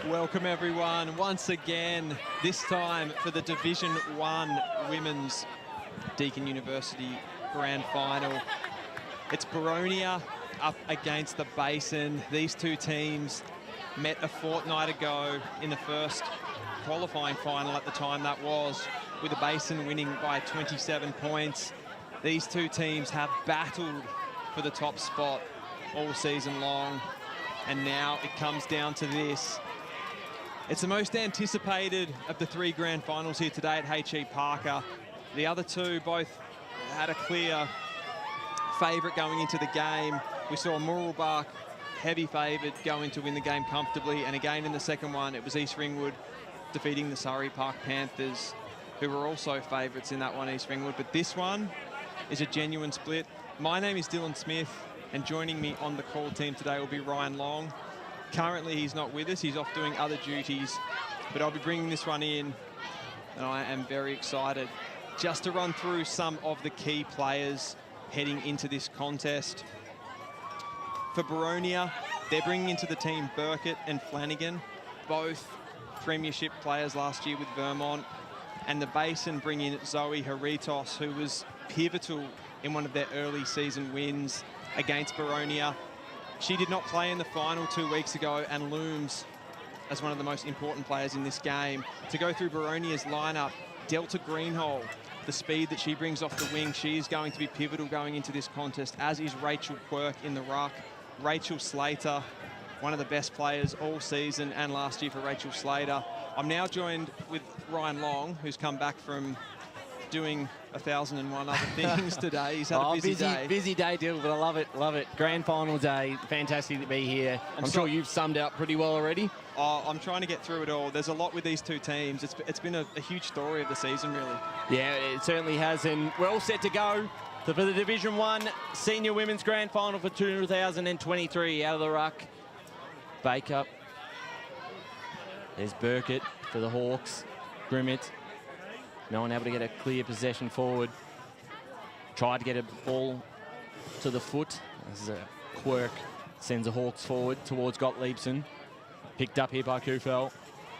Welcome everyone once again, this time for the Division 1 Women's Deakin University Grand Final. It's Boronia up against the Basin. These two teams met a fortnight ago in the first qualifying final at the time that was, with the Basin winning by 27 points. These two teams have battled for the top spot all season long, and now it comes down to this. It's the most anticipated of the three grand finals here today at H.E. Parker. The other two both had a clear favourite going into the game. We saw Muralbach heavy favoured going to win the game comfortably, and again in the second one it was East Ringwood defeating the Surrey Park Panthers, who were also favourites in that one, East Ringwood. But this one is a genuine split. My name is Dylan Smith, and joining me on the call team today will be Ryan Long. Currently he's not with us, he's off doing other duties, but I'll be bringing this one in, and I am very excited just to run through some of the key players heading into this contest. For Boronia, they're bringing into the team Burkett and Flanagan, both premiership players last year with Vermont, and the Basin bring in Zoe Haritos, who was pivotal in one of their early season wins against Boronia. She did not play in the final 2 weeks ago and looms as one of the most important players in this game. To go through Boronia's lineup, Delta Greenhall, the speed that she brings off the wing, she is going to be pivotal going into this contest, as is Rachel Quirk in the ruck. Rachel Slater, one of the best players all season and last year for Rachel Slater. I'm now joined with Ryan Long, who's come back from doing 1,001 other things today. He's had a busy day. Busy day, Dill, but I love it, love it. Grand final day, fantastic to be here. I'm sure you've summed up pretty well already. Oh, I'm trying to get through it all. There's a lot with these two teams. It's been a huge story of the season, really. Yeah, it certainly has, and we're all set to go for the Division 1 Senior Women's Grand Final for 2023. Out of the ruck, Baker. There's Burkett for the Hawks. Grimmett. No one able to get a clear possession forward. Tried to get a ball to the foot. This is a Quirk. Sends the Hawks forward towards Gottliebsen. Picked up here by Kufel.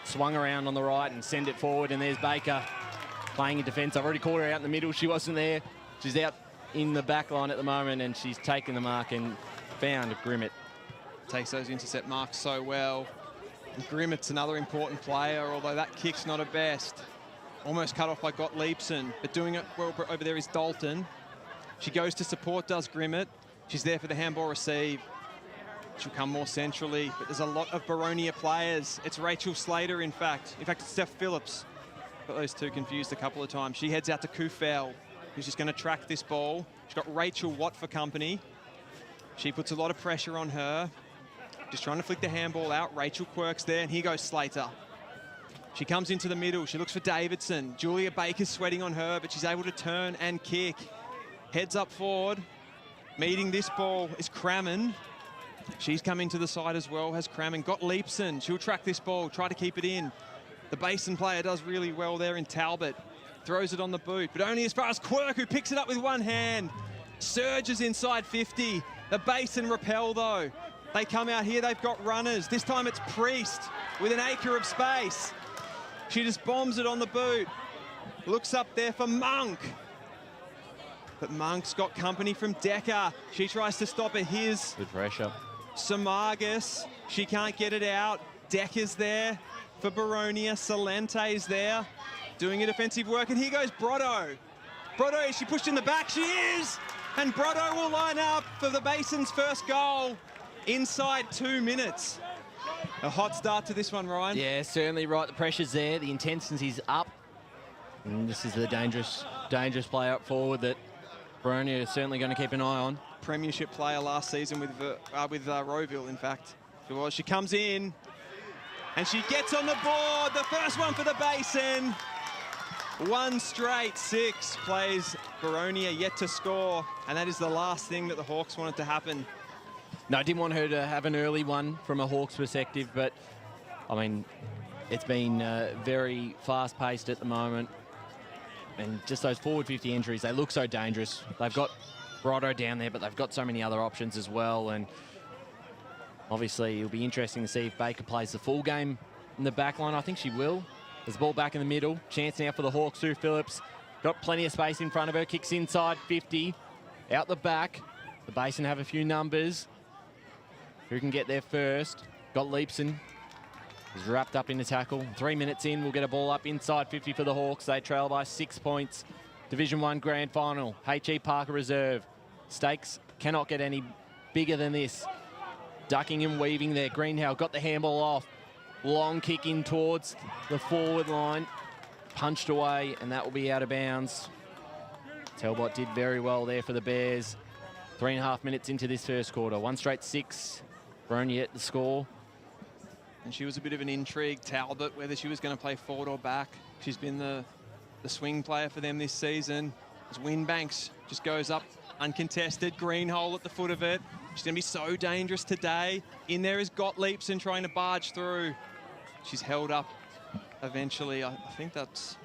Swung around on the right and send it forward, and there's Baker playing in defence. I've already caught her out in the middle. She wasn't there. She's out in the back line at the moment, and she's taken the mark and found Grimmett. Takes those intercept marks so well. And Grimmett's another important player, although that kick's not her best. Almost cut off by Gottliebsen, but doing it well over there is Dalton. She goes to support, does Grimmett. She's there for the handball receive. She'll come more centrally, but there's a lot of Boronia players. It's Rachel Slater, in fact. In fact, it's Steph Phillips. Got those two confused a couple of times. She heads out to Kufel, who's just going to track this ball. She's got Rachel Watt for company. She puts a lot of pressure on her. Just trying to flick the handball out. Rachel Quirk's there, and here goes Slater. She comes into the middle. She looks for Davidson. Julia Baker's sweating on her, but she's able to turn and kick. Heads up forward. Meeting this ball is Crammon. She's coming to the side as well, has Crammon. Gottliebsen, she'll track this ball, try to keep it in. The Basin player does really well there in Talbot. Throws it on the boot, but only as far as Quirk, who picks it up with one hand. Surges inside 50. The Basin repel, though. They come out here, they've got runners. This time it's Priest with an acre of space. She just bombs it on the boot. Looks up there for Monk. But Monk's got company from Decker. She tries to stop it. Here's good pressure. Samargas. She can't get it out. Decker's there for Boronia. Salente's there doing a defensive work. And here goes Brotto. Brotto, is she pushed in the back? She is! And Brotto will line up for the Basin's first goal inside 2 minutes. A hot start to this one, Ryan. Yeah, certainly right. The pressure's there. The intensity's up. And this is the dangerous play up forward that Boronia is certainly going to keep an eye on. Premiership player last season with Rowville, in fact. She comes in, and she gets on the board. The first one for the Basin. One straight 6 plays Boronia yet to score, and that is the last thing that the Hawks wanted to happen. No, I didn't want her to have an early one from a Hawks perspective, but, I mean, it's been very fast-paced at the moment. And just those forward 50 entries, they look so dangerous. They've got Brotto down there, but they've got so many other options as well. And obviously, it'll be interesting to see if Baker plays the full game in the back line? I think she will. There's the ball back in the middle. Chance now for the Hawks. Sue Phillips got plenty of space in front of her. Kicks inside 50. Out the back. The Basin have a few numbers. Who can get there first? Got Leapson. Is wrapped up in the tackle. 3 minutes in, we'll get a ball up inside 50 for the Hawks. They trail by 6 points. Division 1 Grand Final. H.E. Parker Reserve. Stakes cannot get any bigger than this. Ducking and weaving there. Greenhow got the handball off. Long kick in towards the forward line. Punched away, and that will be out of bounds. Talbot did very well there for the Bears. 3.5 minutes into this first quarter. 1 straight 6. Boronia at the score. And she was a bit of an intrigue, Talbot, whether she was going to play forward or back. She's been the swing player for them this season. As Winbanks just goes up uncontested, green hole at the foot of it. She's going to be so dangerous today. In there is Gottliebson trying to barge through. She's held up eventually. I think that's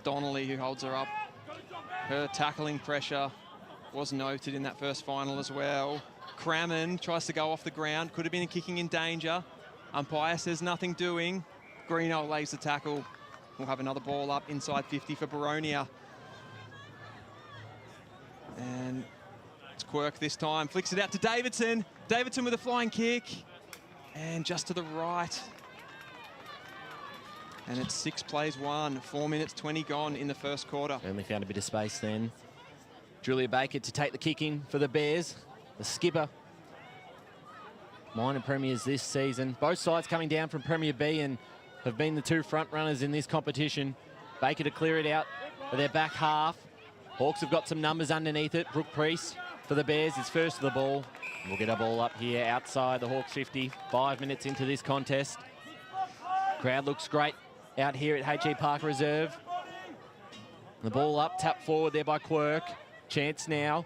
Donnelly who holds her up. Her tackling pressure was noted in that first final as well. Crammon tries to go off the ground. Could have been a kicking in danger. Umpire says nothing doing. Greeno lays the tackle. We'll have another ball up inside 50 for Boronia. And it's Quirk this time. Flicks it out to Davidson. Davidson with a flying kick. And just to the right. And it's 6 plays won. 4 minutes 20 gone in the first quarter. Only found a bit of space then. Julia Baker to take the kick in for the Bears. The skipper. Minor premiers this season. Both sides coming down from Premier B and have been the 2 front runners in this competition. Baker to clear it out for their back half. Hawks have got some numbers underneath it. Brooke Priest for the Bears is first to the ball. We'll get a ball up here outside the Hawks 50. 5 minutes into this contest. Crowd looks great out here at H.E. Park Reserve. The ball up, tap forward there by Quirk. Chance now.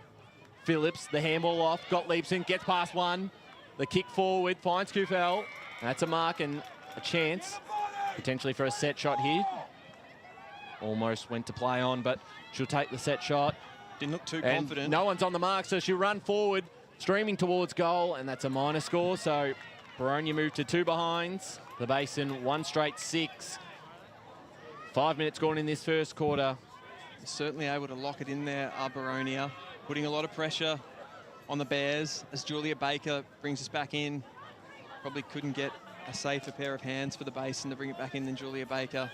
Phillips, the handball off. Gottliebson gets past one. The kick forward, finds Kufel. That's a mark and a chance, potentially for a set shot here. Almost went to play on, but she'll take the set shot. Didn't look too confident. No one's on the mark, so she'll run forward, streaming towards goal, and that's a minor score. So Boronia moved to 2 behinds. The Basin 1 straight 6. 5 minutes gone in this first quarter. Certainly able to lock it in there, Boronia. Putting a lot of pressure on the Bears as Julia Baker brings us back in. Probably couldn't get a safer pair of hands for the Basin to bring it back in than Julia Baker.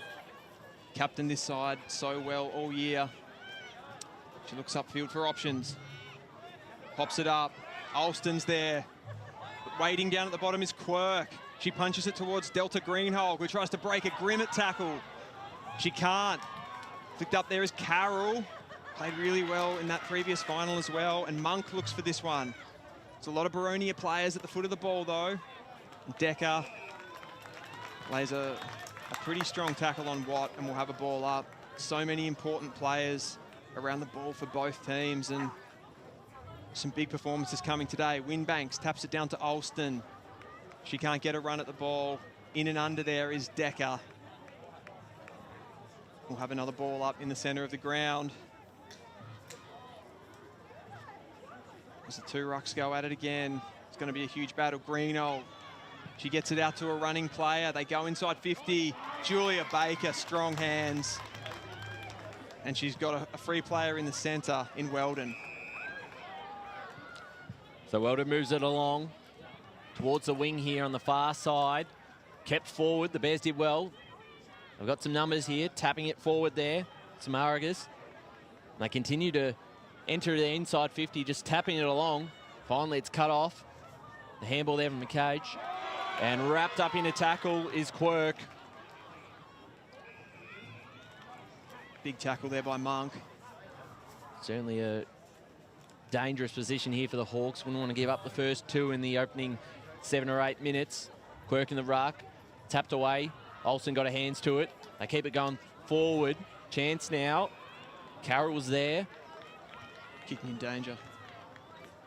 Captained this side so well all year. She looks upfield for options. Pops it up. Alston's there. But waiting down at the bottom is Quirk. She punches it towards Delta Greenhole, who tries to break a Grimmett tackle. She can't. Flicked up there is Carroll. Played really well in that previous final as well. And Monk looks for this one. There's a lot of Boronia players at the foot of the ball, though. Decker lays a pretty strong tackle on Watt, and we'll have a ball up. So many important players around the ball for both teams, and some big performances coming today. Winbanks taps it down to Alston. She can't get a run at the ball. In and under there is Decker. We'll have another ball up in the center of the ground. As the 2 rucks go at it again, it's going to be a huge battle. Greeno, she gets it out to a running player. They go inside 50. Julia Baker, strong hands. And she's got a free player in the center in Weldon. So Weldon moves it along towards the wing here on the far side. Kept forward, the Bears did well. They've got some numbers here, tapping it forward there. Samaragas. They continue to enter the inside 50, just tapping it along. Finally, it's cut off. The handball there from McCage. And wrapped up in a tackle is Quirk. Big tackle there by Monk. Certainly a dangerous position here for the Hawks. Wouldn't want to give up the first 2 in the opening 7 or 8 minutes. Quirk in the ruck, tapped away. Olsen got her hands to it. They keep it going forward. Chance now. Carroll was there. Kicking in danger.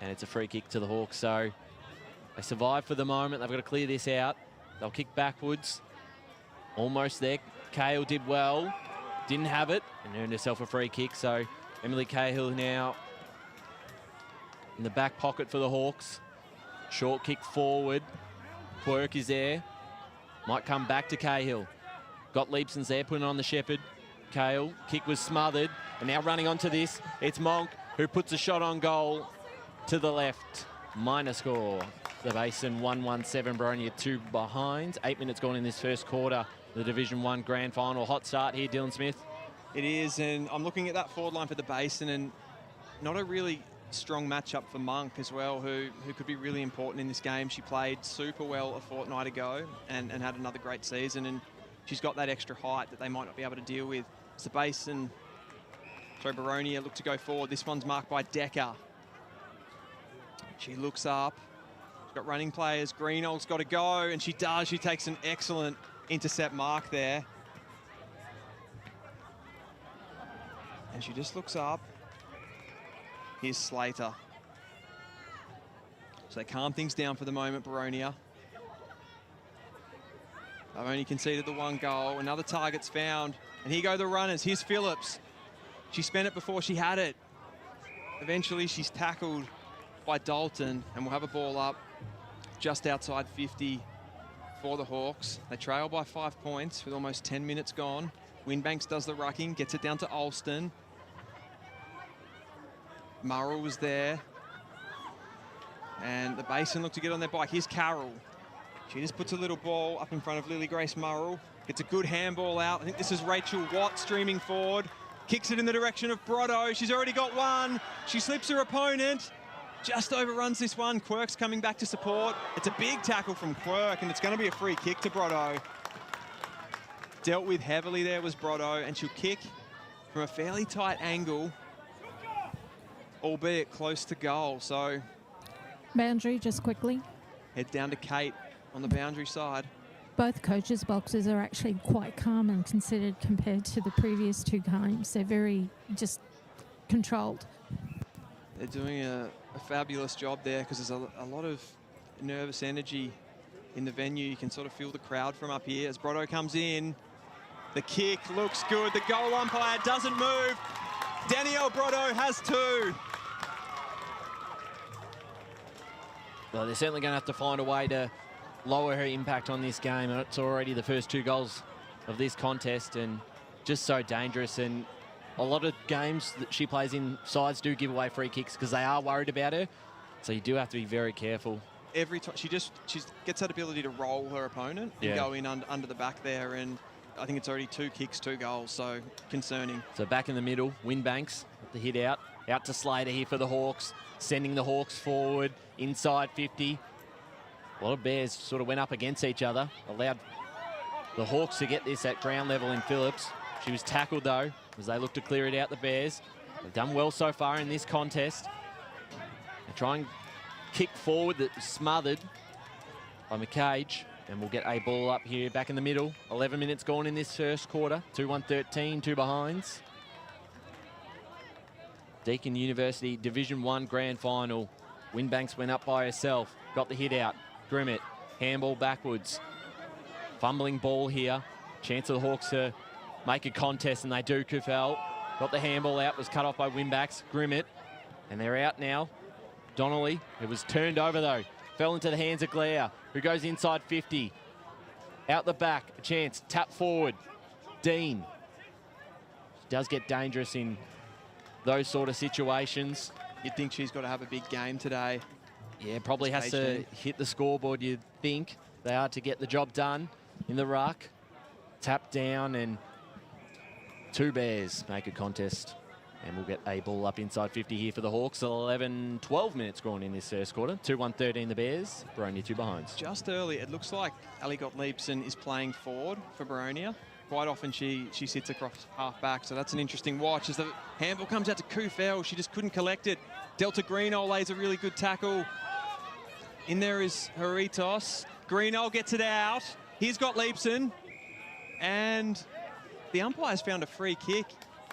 And it's a free kick to the Hawks, so they survive for the moment. They've got to clear this out. They'll kick backwards. Almost there. Cahill did well. Didn't have it and earned herself a free kick. So Emily Cahill now in the back pocket for the Hawks. Short kick forward. Quirk is there. Might come back to Cahill. Got Leapson's there, putting on the Shepherd. Cahill, kick was smothered. And now running onto this, it's Monk who puts a shot on goal to the left. Minor score. The Basin 1-1-7, Boronia 2 behind. 8 minutes gone in this first quarter. The Division 1 Grand Final. Hot start here, Dylan Smith. It is, and I'm looking at that forward line for the Basin, and not a really strong matchup for Monk as well, who could be really important in this game. She played super well a fortnight ago and had another great season, and she's got that extra height that they might not be able to deal with. It's the Basin, sorry, Boronia look to go forward. This one's marked by Decker. She looks up. She's got running players. Greenall's got to go, and she does. She takes an excellent intercept mark there. And she just looks up. Here's Slater. So they calm things down for the moment, Boronia. They've only conceded the 1 goal. Another target's found. And here go the runners. Here's Phillips. She spent it before she had it. Eventually, she's tackled by Dalton, and we'll have a ball up just outside 50 for the Hawks. They trail by 5 points with almost 10 minutes gone. Winbanks does the rucking, gets it down to Alston. Murrell was there. And the Basin look to get on their bike. Here's Carroll. She just puts a little ball up in front of Lily Grace Murrell. Gets a good handball out. I think this is Rachel Watt streaming forward. Kicks it in the direction of Brotto. She's already got one. She slips her opponent. Just overruns this one. Quirk's coming back to support. It's a big tackle from Quirk, and it's going to be a free kick to Brotto. Dealt with heavily there was Brotto, and she'll kick from a fairly tight angle, albeit close to goal. So boundary, just quickly. Head down to Kate on the boundary side. Both coaches' boxes are actually quite calm and considered compared to the previous 2 games. They're very just controlled. They're doing a fabulous job there because there's a lot of nervous energy in the venue. You can sort of feel the crowd from up here as Brotto comes in. The kick looks good. The goal umpire doesn't move. Danielle Brotto has 2. Well, they're certainly going to have to find a way to lower her impact on this game, and it's already the first 2 goals of this contest, and just so dangerous. And a lot of games that she plays in, sides do give away free kicks because they are worried about her, so you do have to be very careful. Every time she gets that ability to roll her opponent and go in under the back there, and I think it's already 2 kicks, 2 goals, so concerning. So back in the middle, Winbanks with the hit out to Slater here for the Hawks, sending the Hawks forward inside 50. A lot of Bears sort of went up against each other, allowed the Hawks to get this at ground level in Phillips. She was tackled though, as they look to clear it out, the Bears. They've done well so far in this contest. They try and kick forward that's smothered by McCage, and we'll get a ball up here back in the middle. 11 minutes gone in this first quarter. 2-1-13, 2 behinds. Deakin University Division 1 Grand Final. Winbanks went up by herself, got the hit out. Grimmett, handball backwards. Fumbling ball here. Chance of the Hawks to make a contest, and they do. Kufel got the handball out, was cut off by Winbacks. Grimmett, and they're out now. Donnelly, it was turned over though. Fell into the hands of Glare, who goes inside 50. Out the back, a chance, tap forward. Dean. She does get dangerous in those sort of situations. You'd think she's got to have a big game today. Yeah, probably has to hit the scoreboard, you'd think. They are to get the job done in the ruck. Tap down, and 2 Bears make a contest. And we'll get a ball up inside 50 here for the Hawks. 12 minutes gone in this first quarter. 2-1-13 the Bears. Boronia 2 behinds. Just early, it looks like Ali Gottliebsen is playing forward for Boronia. Quite often she sits across half back, so that's an interesting watch. As the handball comes out to Kufel, she just couldn't collect it. Delta Greenoll lays a really good tackle. In there is Heritos. Greenoll gets it out. Here's Gottliebsen. And the umpire's found a free kick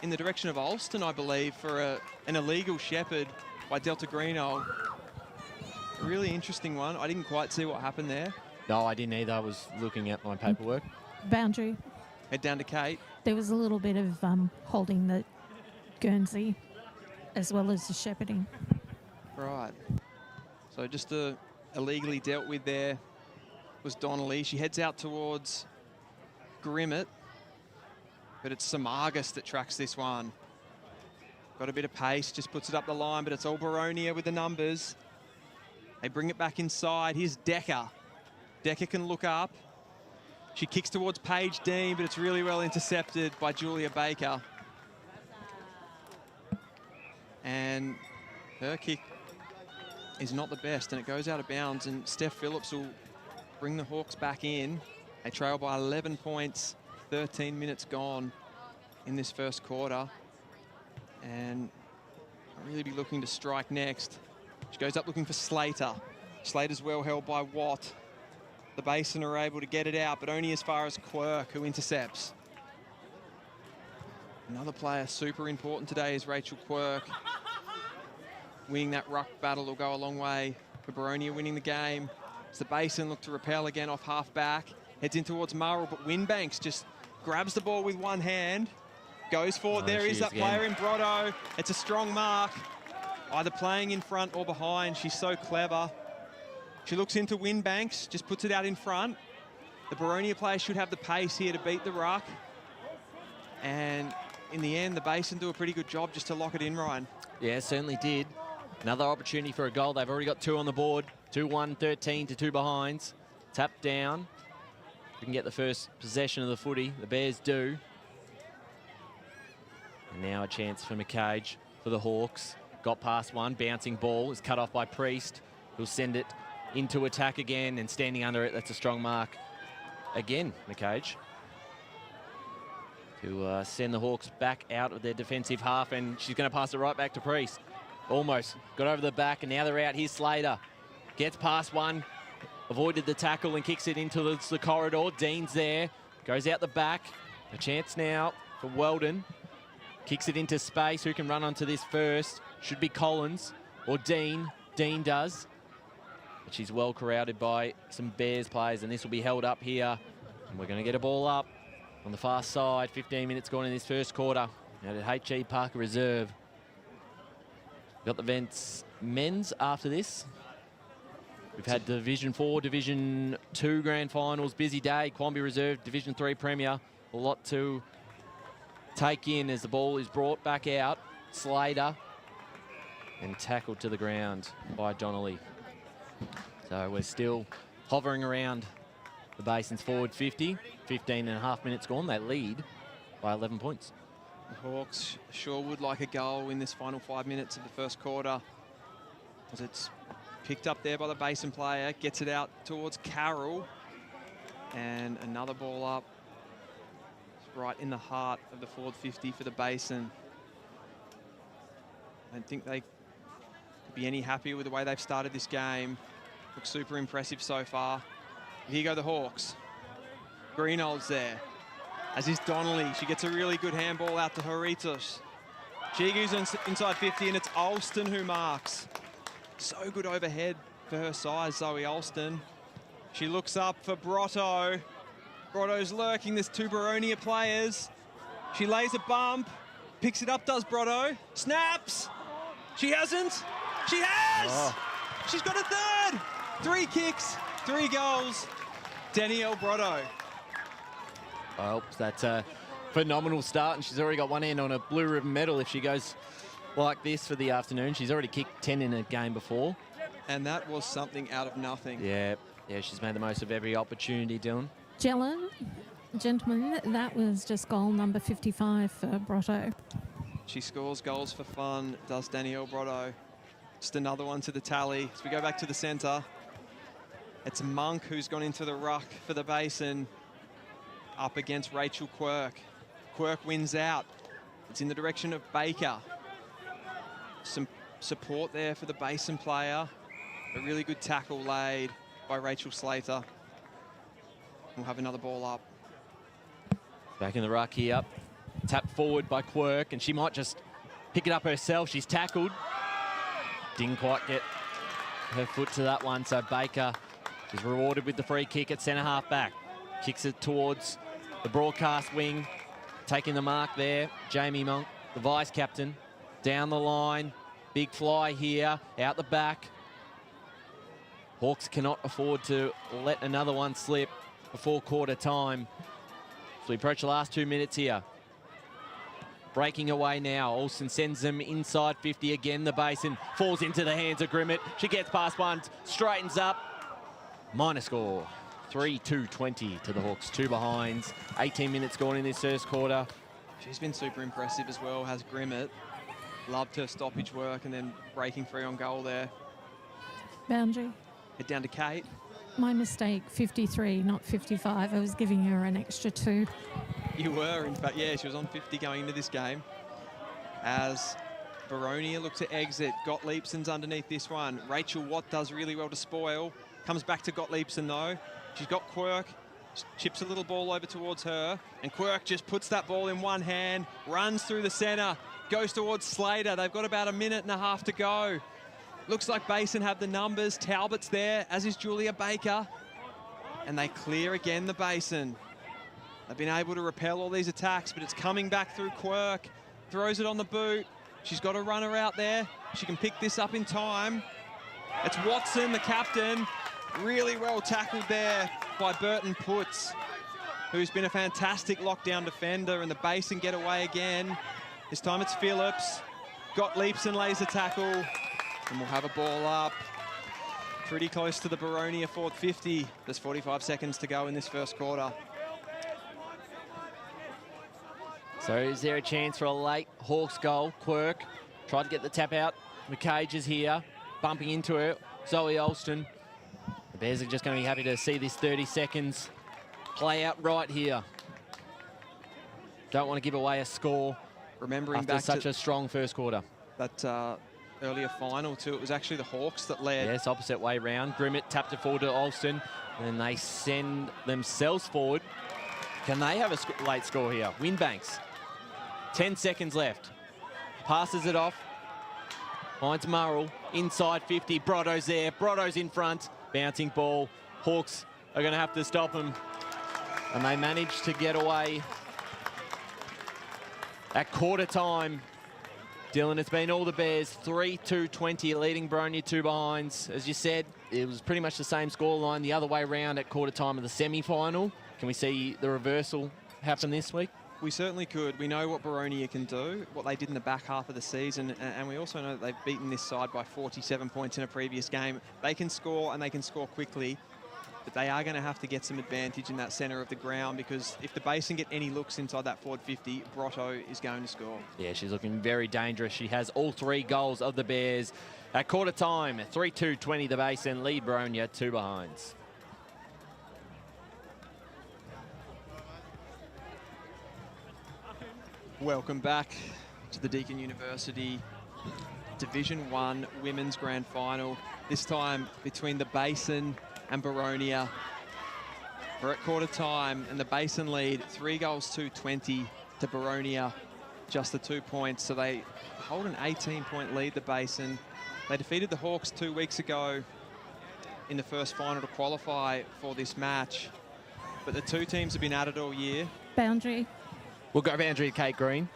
in the direction of Alston, I believe, for an illegal shepherd by Delta Greenoll. A really interesting one. I didn't quite see what happened there. No, I didn't either. I was looking at my paperwork. Boundary. Head down to Kate. There was a little bit of holding the Guernsey as well as the shepherding. Right. So just illegally dealt with there was Donnelly. She heads out towards Grimmett, but it's Samagas that tracks this one. Got a bit of pace, just puts it up the line, but it's all Boronia with the numbers. They bring it back inside. Here's Decker. Decker can look up. She kicks towards Paige Dean, but it's really well intercepted by Julia Baker. And her kick is not the best, and it goes out of bounds, and Steph Phillips will bring the Hawks back in. They trail by 11 points, 13 minutes gone in this first quarter. And I'll really be looking to strike next. She goes up looking for Slater. Slater's well held by Watt. The Basin are able to get it out, but only as far as Quirk, who intercepts. Another player super important today is Rachel Quirk. Winning that ruck battle will go a long way for Boronia winning the game. As the Basin look to repel again off half back. Heads in towards Murrell, but Winbanks just grabs the ball with one hand. Goes forward. There is that player in Brotto. It's a strong mark. Either playing in front or behind. She's so clever. She looks into Winbanks, just puts it out in front. The Boronia player should have the pace here to beat the ruck. And in the end, the Basin do a pretty good job just to lock it in, Ryan. Yeah, certainly did. Another opportunity for a goal. They've already got 2 on the board. 2-1, 13 to 2 behinds. Tap down. We can get the first possession of the footy. The Bears do. And now a chance for McCage for the Hawks. Got past one, bouncing ball. Is cut off by Priest. Who'll send it into attack again, and standing under it, that's a strong mark. Again, McCage. To send the Hawks back out of their defensive half, and she's going to pass it right back to Priest. Almost got over the back, and now they're out. Here's Slater. Gets past one, avoided the tackle and kicks it into the corridor. Dean's there, goes out the back. A chance now for Weldon. Kicks it into space. Who can run onto this first? Should be Collins or Dean. Dean does. But she's well crowded by some Bears players, and this will be held up here. And we're going to get a ball up on the far side. 15 minutes gone in this first quarter. Out at H.E. Parker Reserve. Got the Vents men's after this. We've had Division 4, Division 2 grand finals, busy day. Quamby Reserve, Division 3 Premier. A lot to take in as the ball is brought back out. Slater, and tackled to the ground by Donnelly. So we're still hovering around the Basin's forward 50. 15 and a half minutes gone. They lead by 11 points. The Hawks sure would like a goal in this final 5 minutes of the first quarter, as it's picked up there by the Basin player, gets it out towards Carroll, and another ball up right in the heart of the forward 50 for the Basin. I don't think they could be any happier with the way they've started this game. Looks super impressive so far. Here go the Hawks. Greenhold's there, as is Donnelly. She gets a really good handball out to Horitos. Chigu's inside 50, and it's Alston who marks. So good overhead for her size, Zoe Alston. She looks up for Brotto. Brotto's lurking. There's 2 Boronia players. She lays a bump, picks it up, does Brotto. Snaps. She hasn't. She has! Oh. She's got a third. 3 kicks, 3 goals. Danielle Brotto. Well, that's a phenomenal start, and she's already got one hand on a blue ribbon medal if she goes like this for the afternoon. She's already kicked 10 in a game before. And that was something out of nothing. Yeah, she's made the most of every opportunity, Dylan. Gentlemen, that was just goal number 55 for Brotto. She scores goals for fun, does Danielle Brotto. Just another one to the tally. As we go back to the centre, it's Monk who's gone into the ruck for the Basin, up against Rachel Quirk. Quirk wins out. It's in the direction of Baker. Some support there for the Basin player. A really good tackle laid by Rachel Slater. We'll have another ball up. Back in the ruck here. Tap forward by Quirk, and she might just pick it up herself. She's tackled. Didn't quite get her foot to that one, so Baker is rewarded with the free kick at centre half back. Kicks it towards the broadcast wing. Taking the mark there, Jamie Monk, the vice captain. Down the line, big fly here, out the back. Hawks cannot afford to let another one slip before quarter time. So we approach the last 2 minutes here. Breaking away now. Olsen sends them inside 50 again. The basin falls into the hands of Grimmett. She gets past one, straightens up. Minor score. 3-2-20 to the Hawks. 2 behinds. 18 minutes gone in this first quarter. She's been super impressive as well, has Grimmett. Loved her stoppage work and then breaking free on goal there. Boundary. Head down to Kate. My mistake, 53, not 55. I was giving her an extra 2. You were, in fact, yeah, she was on 50 going into this game. As Boronia look to exit, Gottliebsen's underneath this one. Rachel Watt does really well to spoil. Comes back to Gottliebsen though. She's got Quirk, chips a little ball over towards her, and Quirk just puts that ball in one hand, runs through the centre, goes towards Slater. They've got about a minute and a half to go. Looks like Basin have the numbers. Talbot's there, as is Julia Baker. And they clear again the Basin. They've been able to repel all these attacks, but it's coming back through Quirk. Throws it on the boot. She's got a runner out there. She can pick this up in time. It's Watson, the captain. Really well tackled there by Burton Putz, who's been a fantastic lockdown defender, and the Basin get away again. This time it's Phillips. Gottliebsen lays the tackle, and we'll have a ball up. Pretty close to the Boronia forward 50. There's 45 seconds to go in this first quarter. So is there a chance for a late Hawks goal? Quirk tried to get the tap out. McCage is here, bumping into her. Zoe Alston. The Bears are just going to be happy to see this 30 seconds play out right here. Don't want to give away a score. Remembering after back such to a strong first quarter. That earlier final too, it was actually the Hawks that led. Yes, opposite way round. Grimmett tapped it forward to Alston, and they send themselves forward. Can they have a late score here? Winbanks. 10 seconds left. Passes it off. Finds Murrell. Inside 50. Brotto's there. Brotto's in front. Bouncing ball. Hawks are going to have to stop him. And they manage to get away. At quarter time, Dylan, it's been all the Bears. 3-2-20, leading Boronia 2 behinds. As you said, it was pretty much the same scoreline the other way round at quarter time of the semi-final. Can we see the reversal happen this week? We certainly could. We know what Boronia can do, what they did in the back half of the season, and we also know that they've beaten this side by 47 points in a previous game. They can score, and they can score quickly, but they are going to have to get some advantage in that centre of the ground, because if the Basin get any looks inside that forward 50, Brotto is going to score. Yeah, she's looking very dangerous. She has all 3 goals of the Bears. At quarter time, 3-2-20 the Basin, lead Boronia 2 behinds. Welcome back to the Deakin University Division 1 Women's Grand Final. This time between the Basin and Boronia. We're at quarter time, and the Basin lead 3-20 to Boronia, just the 2 points. So they hold an 18-point lead, the Basin. They defeated the Hawks 2 weeks ago in the first final to qualify for this match. But the 2 teams have been at it all year. Boundary. We'll go boundary to Kate Green.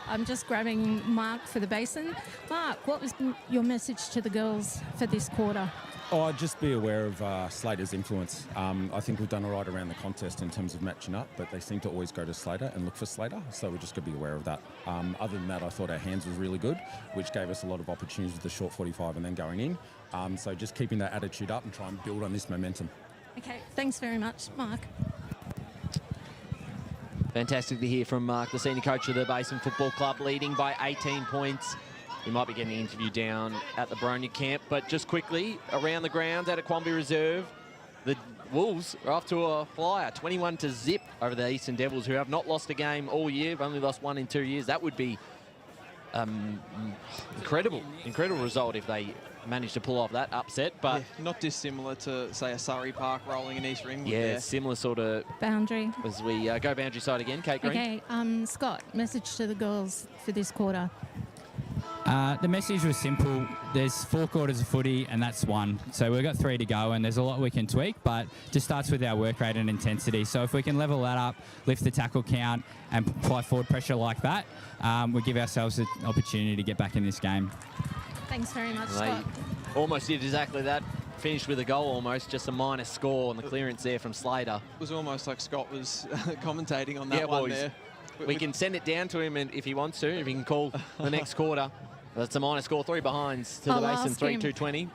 I'm just grabbing Mark for the Basin. Mark, what was your message to the girls for this quarter? Oh, I'd just be aware of Slater's influence. I think we've done all right around the contest in terms of matching up, but they seem to always go to Slater and look for Slater, so we're just going to be aware of that. Other than that, I thought our hands was really good, which gave us a lot of opportunities with the short 45 and then going in. So just keeping that attitude up and try and build on this momentum. Okay, thanks very much, Mark. Fantastic to hear from Mark, the senior coach of the Basin Football Club, leading by 18 points. He might be getting an interview down at the Boronia camp, but just quickly, around the grounds at Aquambi Reserve, the Wolves are off to a flyer, 21-0 over the Eastern Devils, who have not lost a game all year. They've only lost 1 in 2 years. That would be incredible result if they managed to pull off that upset. But yeah, not dissimilar to, say, a Surrey Park rolling in East Ringwood. yeah, there. similar sort of Boundary. as we go boundary side again. Kate Green. Okay, Scott, message to the girls for this quarter. The message was simple. There's 4 quarters of footy and that's 1. So we've got 3 to go and there's a lot we can tweak, but just starts with our work rate and intensity. So if we can level that up, lift the tackle count and apply forward pressure like that, we'll give ourselves an opportunity to get back in this game. Thanks very much, They Scott. almost did exactly that. finished with a goal almost, just a minus score on the clearance there from Slater. It was almost like Scott was commentating on that well, one there. We can send it down to him and if he wants to, if he can call the next quarter. That's a minus score, 3 behinds to the I'll Basin, ask him. 3-2-20.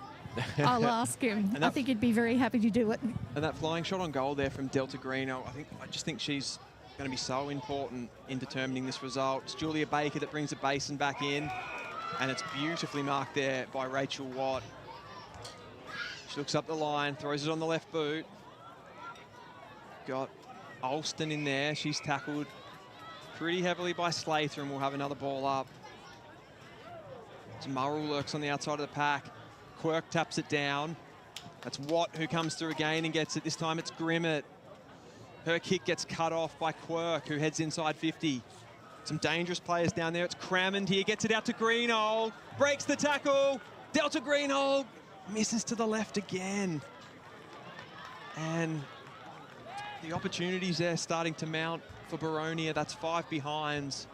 I'll ask him. I think he'd be very happy to do it. And that flying shot on goal there from Delta Greeno, I just think she's going to be so important in determining this result. It's Julia Baker that brings the Basin back in, and it's beautifully marked there by Rachel Watt. She looks up the line, throws it on the left boot. Got Alston in there. She's tackled pretty heavily by Slater, and we'll have another ball up. Murrell lurks on the outside of the pack. Quirk taps it down. That's Watt who comes through again and gets it. This time it's Grimmett. Her kick gets cut off by Quirk, who heads inside 50. Some dangerous players down there. It's Crammond here, gets it out to Greenhold. Breaks the tackle. Delta Greenhold misses to the left again. And the opportunities there starting to mount for Boronia. That's 5 behinds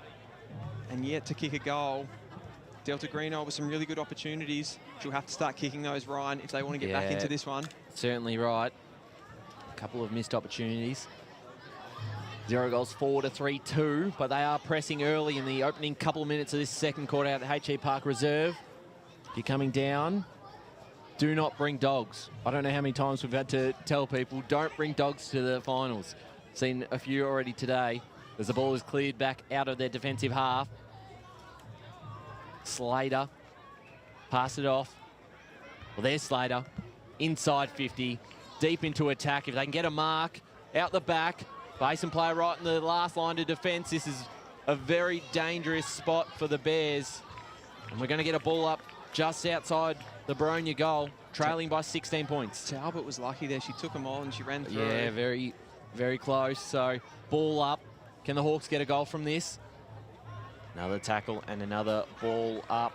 and yet to kick a goal. Delta Greeno with some really good opportunities. She'll have to start kicking those, Ryan, if they want to get back into this one. Certainly right. A couple of missed opportunities. 0 goals, 4-3-2, but they are pressing early in the opening couple of minutes of this second quarter out at HE Park Reserve. If you're coming down, do not bring dogs. I don't know how many times we've had to tell people, don't bring dogs to the finals. Seen a few already today as the ball is cleared back out of their defensive half. Slater, pass it off. Well, there's Slater, inside 50, deep into attack. If they can get a mark, out the back, Basin player right in the last line of defence. This is a very dangerous spot for the Bears. And we're going to get a ball up just outside the Boronia goal, trailing by 16 points. Talbot was lucky there. She took them on and she ran through. Yeah, very, very close. So, ball up. Can the Hawks get a goal from this? Another tackle and another ball up.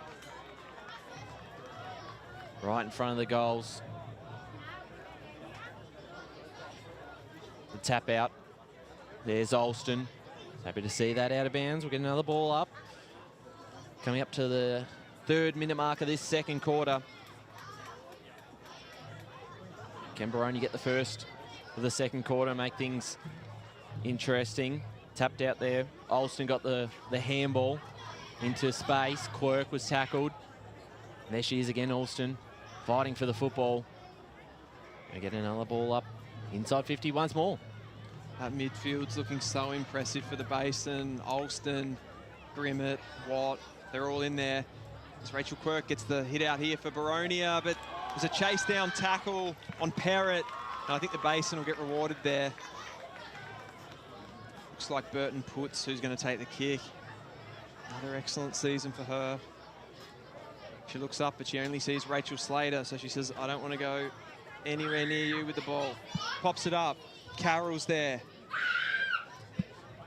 Right in front of the goals. The tap out. There's Alston. Happy to see that out of bounds. We'll get another ball up. Coming up to the 3rd minute mark of this second quarter. Can Boronia get the first of the second quarter, make things interesting? Tapped out there. Alston got the handball into space. Quirk was tackled. And there she is again, Alston, fighting for the football. Gonna get another ball up inside 50 once more. That midfield's looking so impressive for the Basin. Alston, Grimmett, Watt, they're all in there. As Rachel Quirk gets the hit out here for Boronia, but there's a chase down tackle on Perrott. And I think the Basin will get rewarded there. Looks like Burton Putz who's going to take the kick. Another excellent season for her. She looks up, but she only sees Rachel Slater, so she says, I don't want to go anywhere near you with the ball. Pops it up. Carroll's there.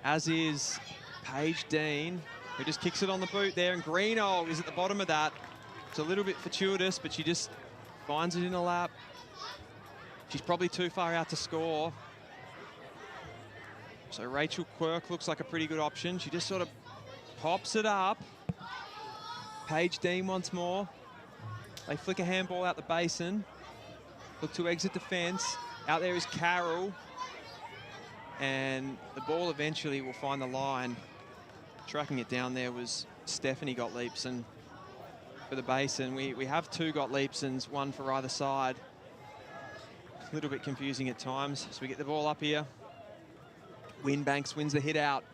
As is Paige Dean, who just kicks it on the boot there, and Greeno is at the bottom of that. It's a little bit fortuitous, but she just finds it in her lap. She's probably too far out to score. So Rachel Quirk looks like a pretty good option. She just sort of pops it up. Paige Dean once more. They flick a handball out the Basin. Look to exit defence. Out there is Carroll. And the ball eventually will find the line. Tracking it down there was Stephanie Gottliebsen for the Basin. We have 2 Gottliebsens, 1 for either side. A little bit confusing at times. So we get the ball up here. Winbanks wins the hit out.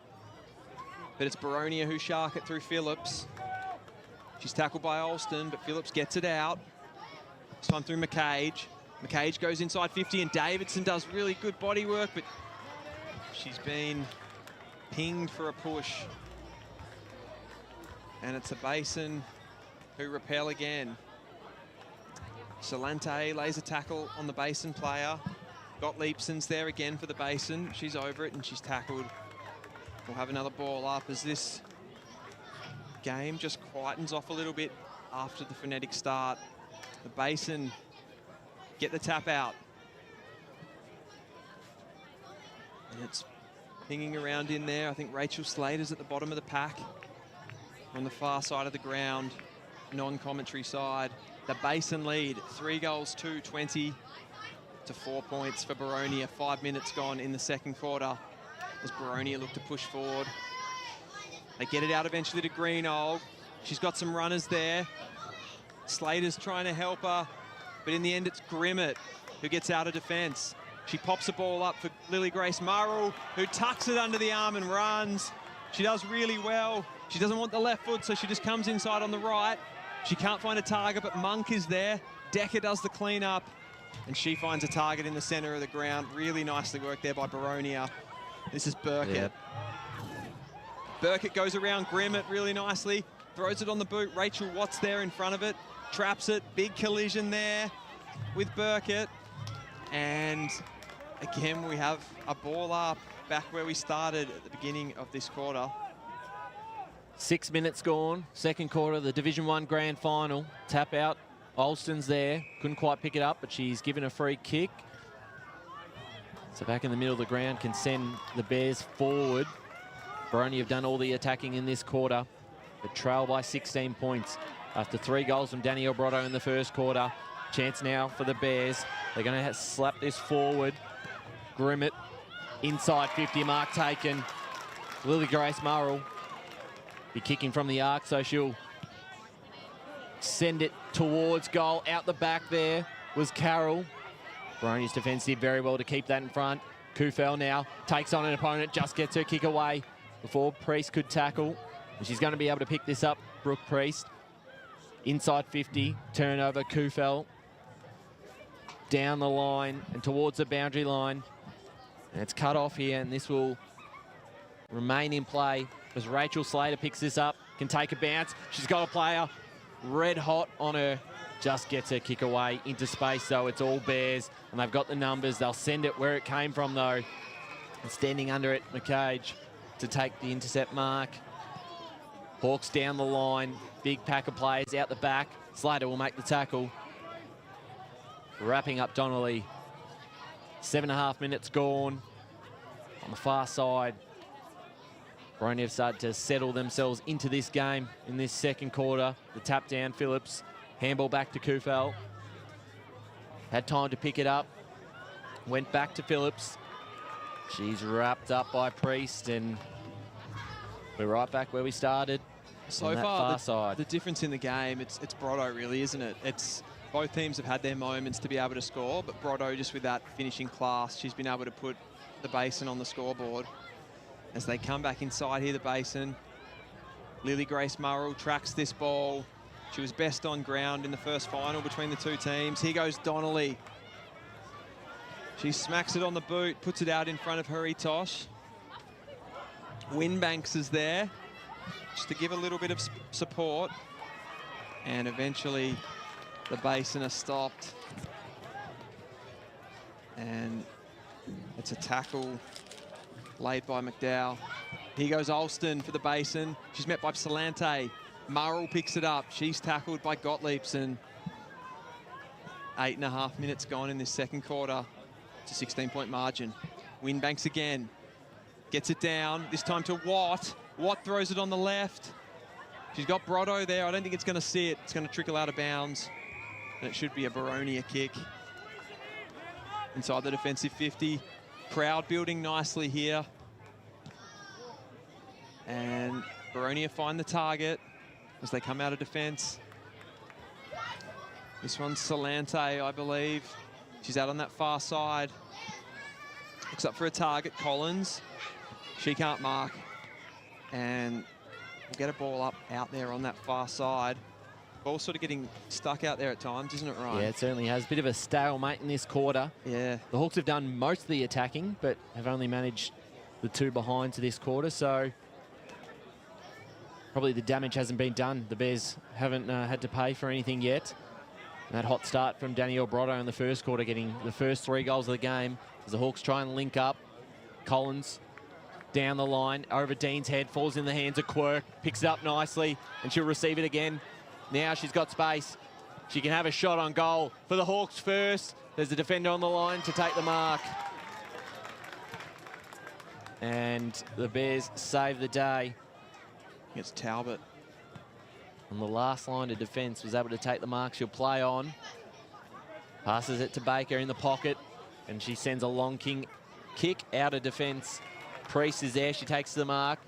But it's Boronia who shark it through Phillips. She's tackled by Alston, but Phillips gets it out. This time through McCage. McCage goes inside 50, and Davidson does really good body work, but she's been pinged for a push. And it's a Basin who repel again. Salante lays a tackle on the Basin player. Gottliebsen's there again for the Basin. She's over it and she's tackled. We'll have another ball up as this game just quietens off a little bit after the frenetic start. The Basin get the tap out. And it's pinging around in there. I think Rachel Slater's at the bottom of the pack on the far side of the ground, non-commentary side. the Basin lead. 3 goals to 20 to 4 points for Boronia. 5 minutes gone in the second quarter as Boronia look to push forward. They get it out eventually to Greenold. She's got some runners there. Slater's trying to help her, but in the end it's Grimmett who gets out of defence. She pops the ball up for Lily Grace Murrell, who tucks it under the arm and runs. She does really well. She doesn't want the left foot, so she just comes inside on the right. She can't find a target, but Monk is there. Decker does the clean-up, and she finds a target in the centre of the ground. Really nicely worked there by Boronia. This is Burkett. Yep. Burkett goes around Grimmett really nicely, throws it on the boot. Rachel Watts there in front of it, traps it. Big collision there with Burkett. And again, we have a ball up back where we started at the beginning of this quarter. 6 minutes gone, second quarter, the Division 1 Grand Final. Tap out, Alston's there. Couldn't quite pick it up, but she's given a free kick. So back in the middle of the ground can send the Bears forward. Boronia have done all the attacking in this quarter, but trail by 16 points after 3 goals from Danielle Brotto in the first quarter. Chance now for the Bears. They're going to slap this forward. Grimmett, inside 50 mark taken. Lily Grace Murrell be kicking from the arc, so she'll send it towards goal. Out the back there was Carroll. Boronia's defence did very well to keep that in front. Kufel now takes on an opponent, just gets her kick away before Priest could tackle. And she's going to be able to pick this up, Brooke Priest. Inside 50, turnover, Kufel. Down the line and towards the boundary line. And it's cut off here, and this will remain in play as Rachel Slater picks this up, can take a bounce. She's got a player red hot on her. Just gets her kick away into space, so it's all Bears, and they've got the numbers. They'll send it where it came from, though. And standing under it, McCage to take the intercept mark. Hawks down the line. Big pack of players out the back. Slater will make the tackle. Wrapping up Donnelly. 7.5 minutes gone. On the far side, Boronia have started to settle themselves into this game in this second quarter. The tap down, Phillips. Handball back to Kufel. Had time to pick it up. Went back to Phillips. She's wrapped up by Priest, and we're right back where we started. So far, the difference in the game, it's Brotto really, isn't it? It's both teams have had their moments to be able to score, but Brotto just with that finishing class, she's been able to put the Basin on the scoreboard. As they come back inside here, the Basin, Lily Grace Murrell tracks this ball. She was best on ground in the first final between the two teams. Here goes Donnelly. She smacks it on the boot, puts it out in front of Huritosh. Winbanks is there just to give a little bit of support. And eventually the Basin are stopped. And it's a tackle laid by McDowell. Here goes Alston for the Basin. She's met by Salante. Murrell picks it up. She's tackled by Gottliebsen. 8.5 minutes gone in this second quarter. It's a 16-point margin. Winbanks again. Gets it down, this time to Watt. Watt throws it on the left. She's got Brotto there. I don't think it's going to sit. It's going to trickle out of bounds. And it should be a Boronia kick. Inside the defensive 50. Crowd building nicely here. And Boronia find the target as they come out of defense. This one's Salante, I believe. She's out on that far side. Looks up for a target, Collins. She can't mark. And we'll get a ball up out there on that far side. Ball sort of getting stuck out there at times, isn't it, Ryan? Yeah, it certainly has. Bit of a stalemate in this quarter. Yeah. The Hawks have done most of the attacking, but have only managed the 2 behind to this quarter, so probably the damage hasn't been done. The Bears haven't had to pay for anything yet. And that hot start from Danielle Brotto in the first quarter, getting the first 3 goals of the game as the Hawks try and link up. Collins down the line, over Dean's head, falls in the hands of Quirk, picks it up nicely, and she'll receive it again. Now she's got space. She can have a shot on goal for the Hawks first. There's a defender on the line to take the mark. And the Bears save the day. It's Talbot. on the last line of defence, was able to take the mark. She'll play on. Passes it to Baker in the pocket, and she sends a long kick out of defence. Priest is there. She takes the mark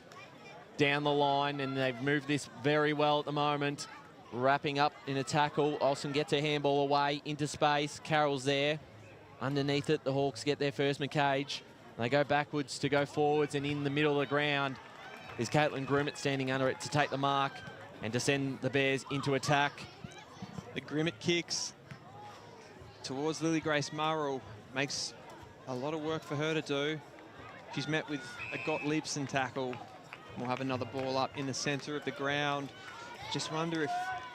down the line, and they've moved this very well at the moment. Wrapping up in a tackle. Olsen gets her handball away into space. Carroll's there. Underneath it, the Hawks get their first McCage. They go backwards to go forwards, and in the middle of the ground is Caitlin Grimmett standing under it to take the mark and to send the Bears into attack. The Grimmett kicks towards Lily Grace Murrell. Makes a lot of work for her to do. She's met with a Gottliebsen tackle. We'll have another ball up in the centre of the ground. Just wonder if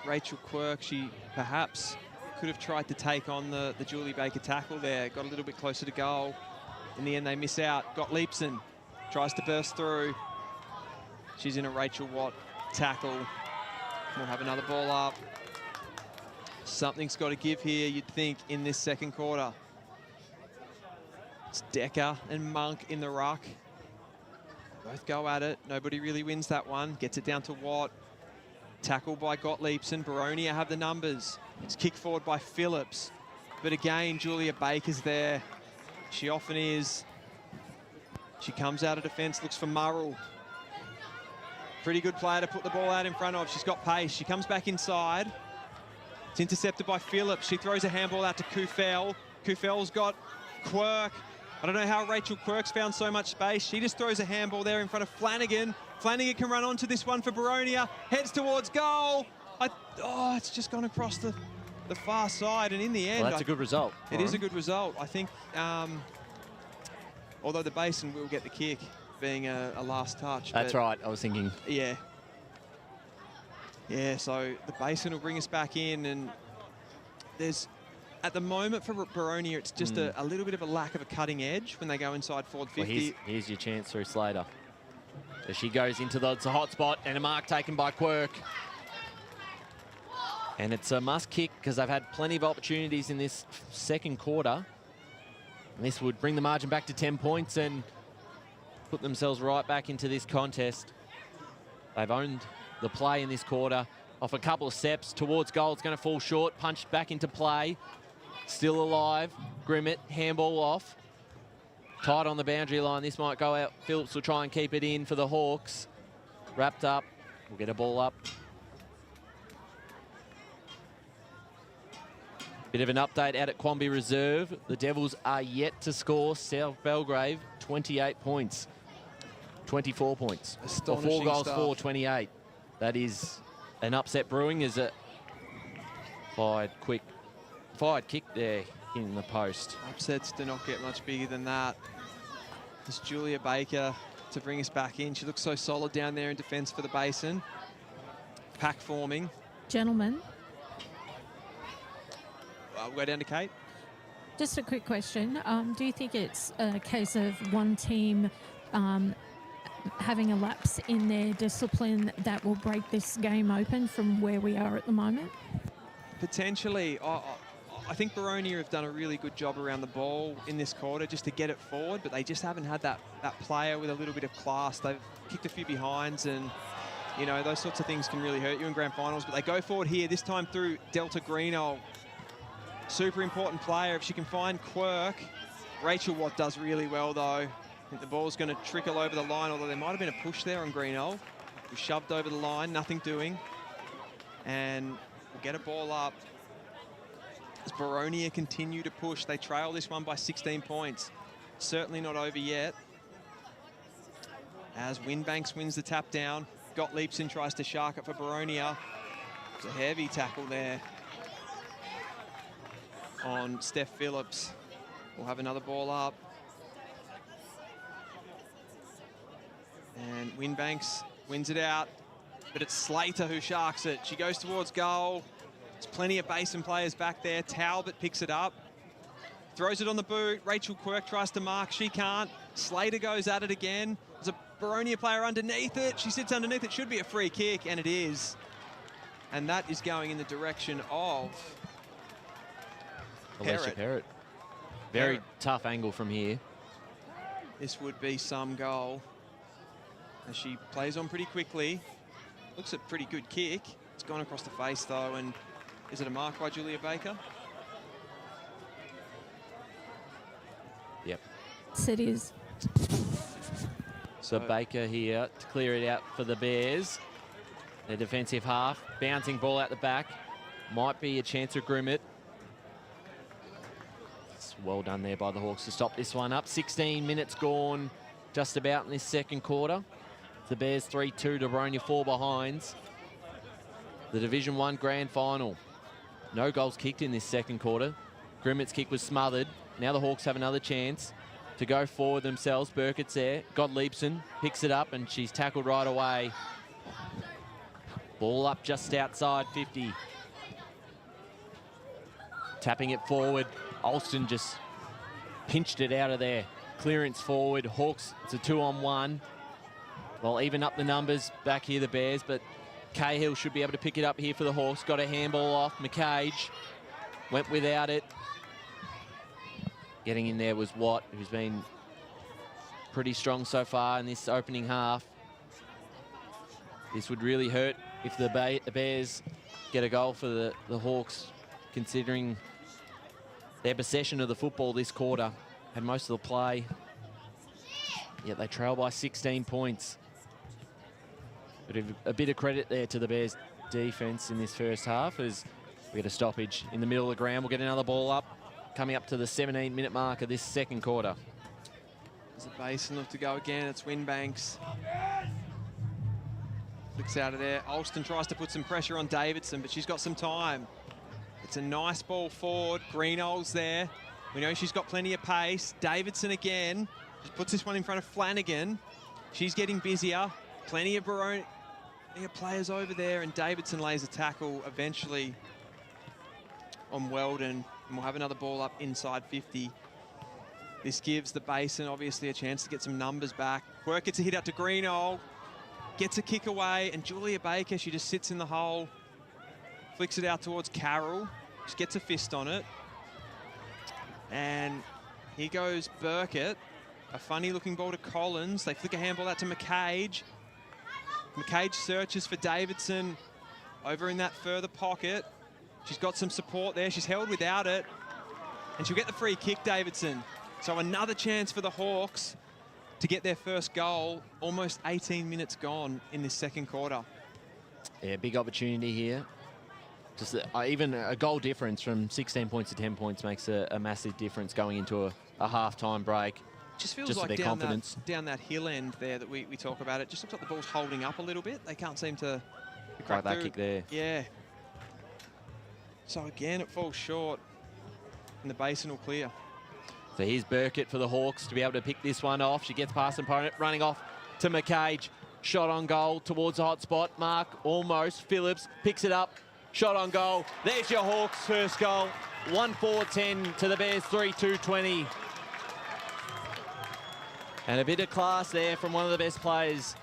Rachel Quirk, she perhaps could have tried to take on the Julie Baker tackle there. Got a little bit closer to goal. In the end, they miss out. Gottliebsen tries to burst through. She's in a Rachel Watt tackle. We'll have another ball up. Something's got to give here, you'd think, in this second quarter. It's Decker and Monk in the ruck. Both go at it. Nobody really wins that one. Gets it down to Watt. Tackle by Gottliebsen. Boronia have the numbers. It's kicked forward by Phillips. But again, Julia Baker's there. She often is. She comes out of defence, looks for Murrell. Pretty good player to put the ball out in front of. She's got pace. She comes back inside. It's intercepted by Phillips. She throws a handball out to Kufel. Kufel's got Quirk. I don't know how Rachel Quirk's found so much space. She just throws a handball there in front of Flanagan. Flanagan can run onto this one for Boronia. Heads towards goal. It's just gone across the far side. And in the end... Well, that's a good result. It is a good result. I think, although the Basin will get the kick, being a last touch. That's right, I was thinking. Yeah. Yeah, so the Basin will bring us back in, and there's... At the moment for Boronia, it's just a little bit of a lack of a cutting edge when they go inside forward 50. Well, here's your chance through Slater. As she goes into it's a hot spot, and a mark taken by Quirk. And it's a must kick because they've had plenty of opportunities in this second quarter. And this would bring the margin back to 10 points and put themselves right back into this contest. They've owned the play in this quarter. Off a couple of steps towards goal. It's going to fall short. Punched back into play. Still alive. Grimmett, handball off. Tight on the boundary line. This might go out. Phillips will try and keep it in for the Hawks. Wrapped up. We'll get a ball up. Bit of an update out at Quamby Reserve. The Devils are yet to score. South Belgrave, 28 points. 24 points. Astonishing 4 goals stuff. for 28. That is an upset brewing. Is a fired kick there in the post. Upsets do not get much bigger than that. It's Julia Baker to bring us back in. She looks so solid down there in defence for the Basin. Pack forming. Gentlemen, We'll go down to Kate. just a quick question. Do you think it's a case of one team having a lapse in their discipline that will break this game open from where we are at the moment? Potentially. I think Boronia have done a really good job around the ball in this quarter just to get it forward, but they just haven't had that player with a little bit of class. They've kicked a few behinds, and you know, those sorts of things can really hurt you in grand finals. But they go forward here, this time through Delta Greeno. Super important player. If she can find Quirk. Rachel Watt does really well, though. I think the ball's going to trickle over the line, although there might have been a push there on Greeno. We shoved over the line, nothing doing. And we'll get a ball up. As Boronia continue to push, they trail this one by 16 points. Certainly not over yet. As Winbanks wins the tap down, Gottliebsen tries to shark it for Boronia. It's a heavy tackle there on Steph Phillips. We'll have another ball up. And Winbanks wins it out, but it's Slater who sharks it. She goes towards goal. There's plenty of Basin players back there. Talbot picks it up, throws it on the boot. Rachel Quirk tries to mark. She can't. Slater goes at it again. There's a Boronia player underneath it. She sits underneath it. Should be a free kick, and it is. And that is going in the direction of Alicia Perrott. Very tough angle from here. This would be some goal. As she plays on pretty quickly. Looks a pretty good kick. It's It's gone across the face, though, and is it a mark by Julia Baker? Yep. Yes, it is. So Baker here to clear it out for the Bears. Their defensive half, bouncing ball out the back. Might be a chance for Grimmett. It's well done there by the Hawks to stop this one up. 16 minutes gone just about in this second quarter. The Bears 3-2 to Boronia 4 behinds. The Division 1 Grand Final. No goals kicked in this second quarter. Grimmett's kick was smothered. Now the Hawks have another chance to go forward themselves. Burkett's there. Godliebsen picks it up and she's tackled right away. Ball up just outside 50. Tapping it forward. Alston just pinched it out of there. Clearance forward. Hawks, it's a 2-on-1. Well, even up the numbers back here, the Bears, but Cahill should be able to pick it up here for the Hawks. Got a handball off. McCage went without it. Getting in there was Watt, who's been pretty strong so far in this opening half. This would really hurt if the Bears get a goal for the Hawks, considering their possession of the football this quarter. Had most of the play, yet they trail by 16 points. But a bit of credit there to the Bears defense in this first half as we get a stoppage in the middle of the ground. We'll get another ball up, coming up to the 17-minute mark of this second quarter. There's a basin look to go again. It's Winbanks. Flicks out of there. Alston tries to put some pressure on Davidson, but she's got some time. It's a nice ball forward. Greenall's there. We know she's got plenty of pace. Davidson again. Just puts this one in front of Flanagan. She's getting busier. Plenty of Boronia players over there, and Davidson lays a tackle eventually on Weldon, and we'll have another ball up inside 50. This gives the Basin obviously a chance to get some numbers back. Quirk gets a hit out to Greenall, gets a kick away, and Julia Baker, she just sits in the hole, flicks it out towards Carroll, just gets a fist on it. And here goes Burkett. A funny looking ball to Collins. They flick a handball out to McCage. McCage searches for Davidson over in that further pocket. She's got some support there. She's held without it. And she'll get the free kick, Davidson. So another chance for the Hawks to get their first goal. Almost 18 minutes gone in this second quarter. Yeah, big opportunity here. Just even a goal difference from 16 points to 10 points makes a massive difference going into a half-time break. Just feels just like down that hill end there that we talk about. It just looks like the ball's holding up a little bit. They can't seem to crack that through. kick there. Yeah. So again, it falls short, and the Basin will clear. So here's Burkett for the Hawks to be able to pick this one off. She gets past an opponent, running off to McCage. Shot on goal towards the hot spot. Mark almost. Phillips picks it up. Shot on goal. There's your Hawks' first goal. 1-4-10 to the Bears, 3-2-20. And a bit of class there from one of the best players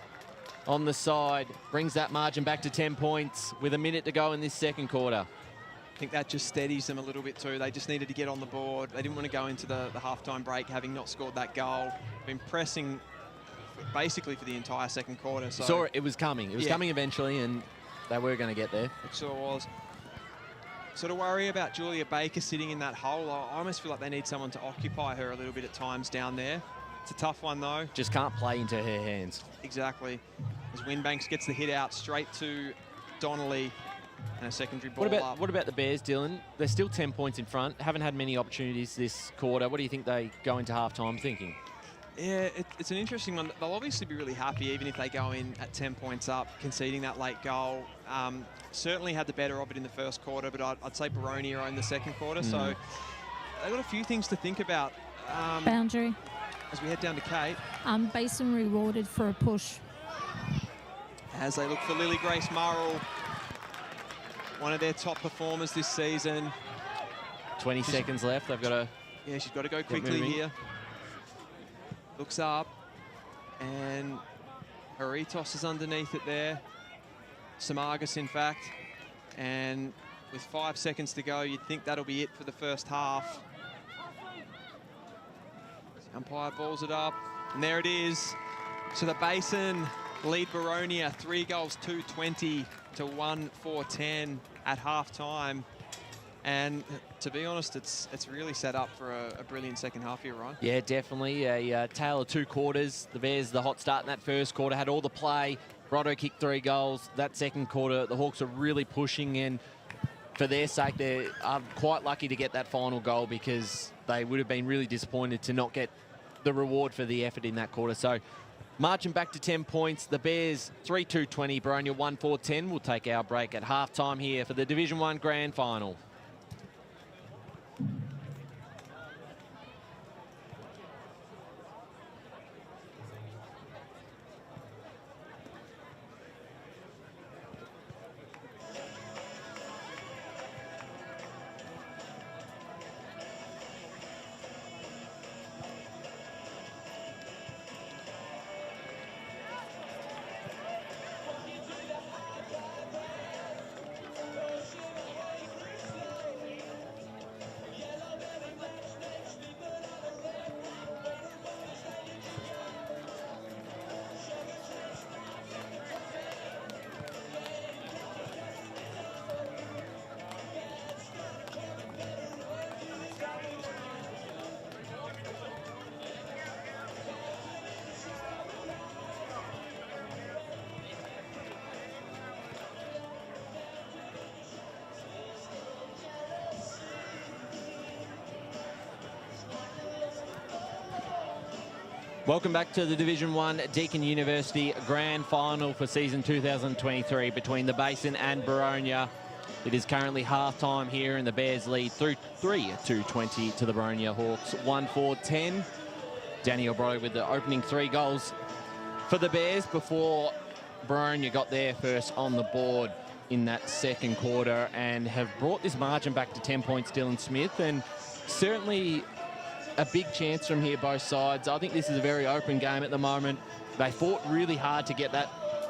on the side. Brings that margin back to 10 points with a minute to go in this second quarter. I think that just steadies them a little bit too. They just needed to get on the board. They didn't want to go into the halftime break having not scored that goal. Been pressing basically for the entire second quarter. So Saw it was coming. It was coming eventually, and they were going to get there. It sure was. Sort of worry about Julia Baker sitting in that hole. I almost feel like they need someone to occupy her a little bit at times down there. It's a tough one, though. Just can't play into her hands. Exactly. As Winbanks gets the hit out straight to Donnelly and a secondary ball up. What about the Bears, Dylan? They're still 10 points in front. Haven't had many opportunities this quarter. What do you think they go into halftime thinking? Yeah, it's an interesting one. They'll obviously be really happy even if they go in at 10 points up, conceding that late goal. Certainly had the better of it in the first quarter, but I'd say Boronia owned the second quarter. So they've got a few things to think about. Boundary. As we head down to Kate. Basin rewarded for a push. As they look for Lily Grace Murrell, one of their top performers this season. 20 seconds left. They've got to... Yeah, she's got to go quickly here. Looks up, and Haritos is underneath it there. Samagas, in fact. And with 5 seconds to go, you'd think that'll be it for the first half. The umpire balls it up, and there it is. So the Basin lead Boronia 3 goals, 2-20 to 1-4-10 at half-time. And to be honest, it's really set up for a brilliant second half here, Ryan. Yeah, definitely. A tale of two quarters. The Bears, the hot start in that first quarter, had all the play. Brotto kicked 3 goals. That second quarter, the Hawks are really pushing, and for their sake, they are quite lucky to get that final goal, because they would have been really disappointed to not get the reward for the effort in that quarter. So marching back to 10 points, the Bears 3-2-20, Boronia 1-4-10. We'll take our break at halftime here for the Division 1 Grand Final. Welcome back to the Division 1 Deakin University Grand Final for season 2023 between the Basin and Boronia. It is currently half-time here, and the Bears lead through 3-2-20 to the Boronia Hawks 1-4-10. Danny O'Brien with the opening 3 goals for the Bears before Boronia got there first on the board in that second quarter, and have brought this margin back to 10 points, Dylan Smith, and certainly a big chance from here, both sides. I think this is a very open game at the moment. They fought really hard to get that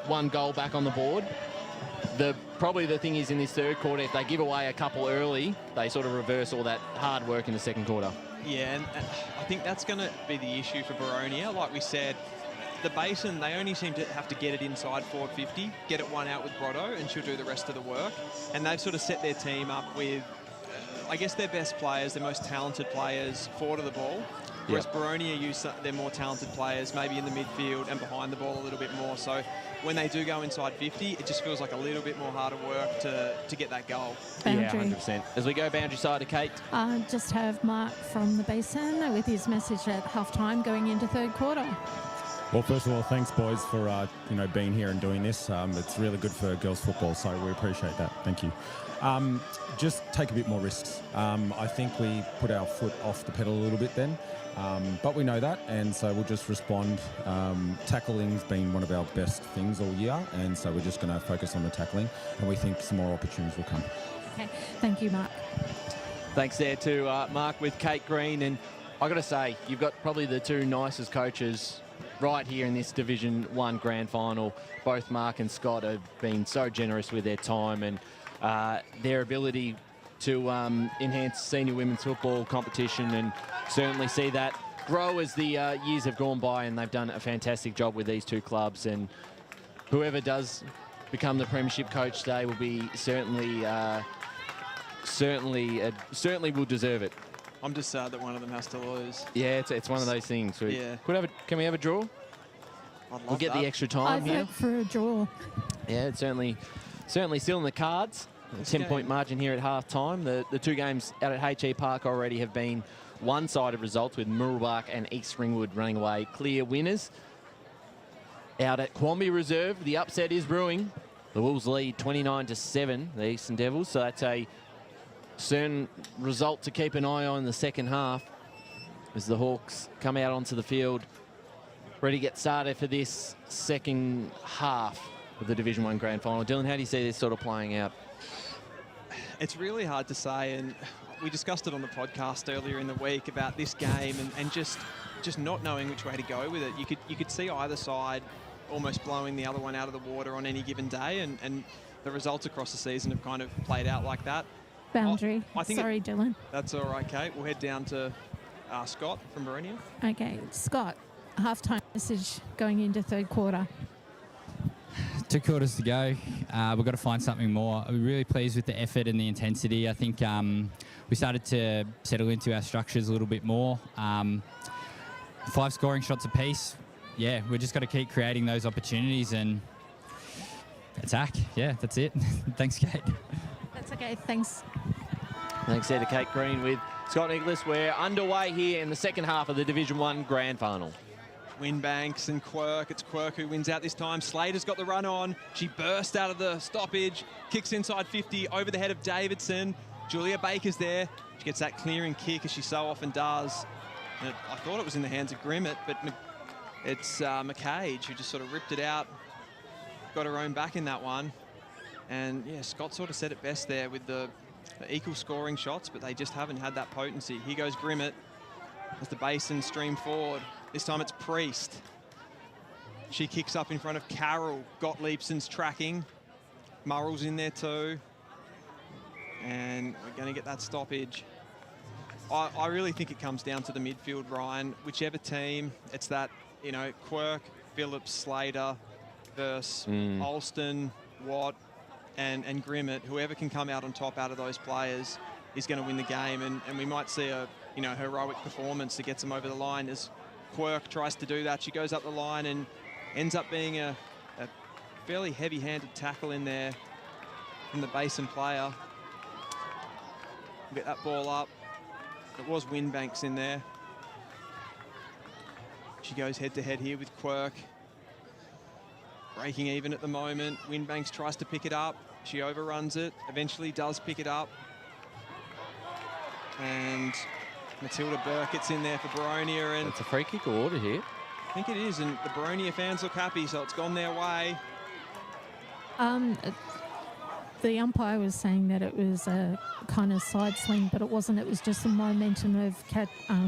1 goal back on the board. Probably the thing is, in this third quarter, if they give away a couple early, they sort of reverse all that hard work in the second quarter. Yeah, and I think that's going to be the issue for Boronia. Like we said, the Basin, they only seem to have to get it inside forward 50, get it one out with Brotto, and she'll do the rest of the work. And they've sort of set their team up with, I guess, their best players, their most talented players forward of the ball. Whereas Boronia use their more talented players maybe in the midfield and behind the ball a little bit more. So when they do go inside 50, it just feels like a little bit more harder work to get that goal. Boundary. Yeah, 100%. As we go boundary side to Kate. Just have Mark from the Basin with his message at halftime going into third quarter. Well, first of all, thanks, boys, for being here and doing this. It's really good for girls football, so we appreciate that. Thank you. Just take a bit more risks. I think we put our foot off the pedal a little bit then, but we know that, and so we'll just respond. Tackling's been one of our best things all year, and so we're just going to focus on the tackling, and we think some more opportunities will come. Okay, thank you, Mark. Thanks there to Mark with Kate Green, and I got to say, you've got probably the 2 nicest coaches right here in this Division 1 Grand Final. Both Mark and Scott have been so generous with their time and their ability to enhance senior women's football competition, and certainly see that grow as the years have gone by, and they've done a fantastic job with these 2 clubs. And whoever does become the premiership coach today will be certainly will deserve it. I'm just sad that one of them has to lose. Yeah, it's one of those things. Can we have a draw? We'll get the extra time here. I vote for a draw. Yeah, it's certainly still in the cards. A 10-point margin here at half-time. The 2 games out at HE Park already have been one-sided results, with Murrelbach and East Ringwood running away clear winners. Out at Quamby Reserve, the upset is brewing. The Wolves lead 29-7, the Eastern Devils, so that's a certain result to keep an eye on in the second half as the Hawks come out onto the field, ready to get started for this second half of the Division 1 Grand Final. Dylan, how do you see this sort of playing out? It's really hard to say, and we discussed it on the podcast earlier in the week about this game and just not knowing which way to go with it. You could see either side almost blowing the other one out of the water on any given day, and the results across the season have kind of played out like that. Boundary. Sorry, Dylan. That's all right, Kate. We'll head down to Scott from Boronia. Okay, Scott, halftime message going into third quarter. 2 quarters to go. We've got to find something more. I'm really pleased with the effort and the intensity. I think we started to settle into our structures a little bit more. 5 scoring shots apiece. Yeah, we just got to keep creating those opportunities and attack. Yeah, that's it. Thanks, Kate. That's okay. Thanks. Thanks there to Kate Green with Scott Nicholas. We're underway here in the second half of the Division 1 Grand Final. Winbanks and Quirk. It's Quirk who wins out this time. Slater's got the run on. She burst out of the stoppage, kicks inside 50 over the head of Davidson. Julia Baker's there. She gets that clearing kick as she so often does. And I thought it was in the hands of Grimmett, but it's McCage who just sort of ripped it out. Got her own back in that one. And yeah, Scott sort of said it best there with the equal scoring shots, but they just haven't had that potency. Here goes Grimmett as the basin stream forward. This time it's Priest. She kicks up in front of Carroll. Gottliebsen's tracking. Murrell's in there too. And we're going to get that stoppage. I really think it comes down to the midfield, Ryan. Whichever team, it's that, you know, Quirk, Phillips, Slater versus Alston, Watt, and Grimmett. Whoever can come out on top out of those players is going to win the game. And we might see a, you know, heroic performance that gets them over the line as Quirk tries to do that. She goes up the line and ends up being a fairly heavy-handed tackle in there from the basin player. Get that ball up. It was Winbanks in there. She goes head-to-head here with Quirk. Breaking even at the moment. Winbanks tries to pick it up. She overruns it. Eventually does pick it up. And Matilda Burkett's in there for Boronia. And it's a free kick order here. I think it is, and the Boronia fans look happy, so it's gone their way. The umpire was saying that it was a kind of side sling, but it wasn't. It was just the momentum of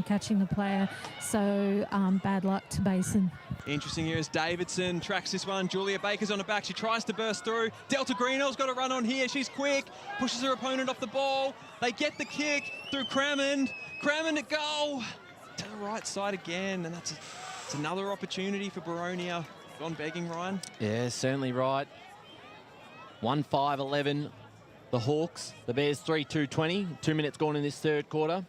catching the player. So bad luck to Basin. Interesting here as Davidson tracks this one. Julia Baker's on her back. She tries to burst through. Delta Greenell's got a run on here. She's quick. Pushes her opponent off the ball. They get the kick through Crammond. Crammond at goal. To the right side again. And it's another opportunity for Boronia. Gone begging, Ryan. Yeah, certainly right. 1-5-11. The Hawks. The Bears 3-2-20. 2 minutes gone in this third quarter.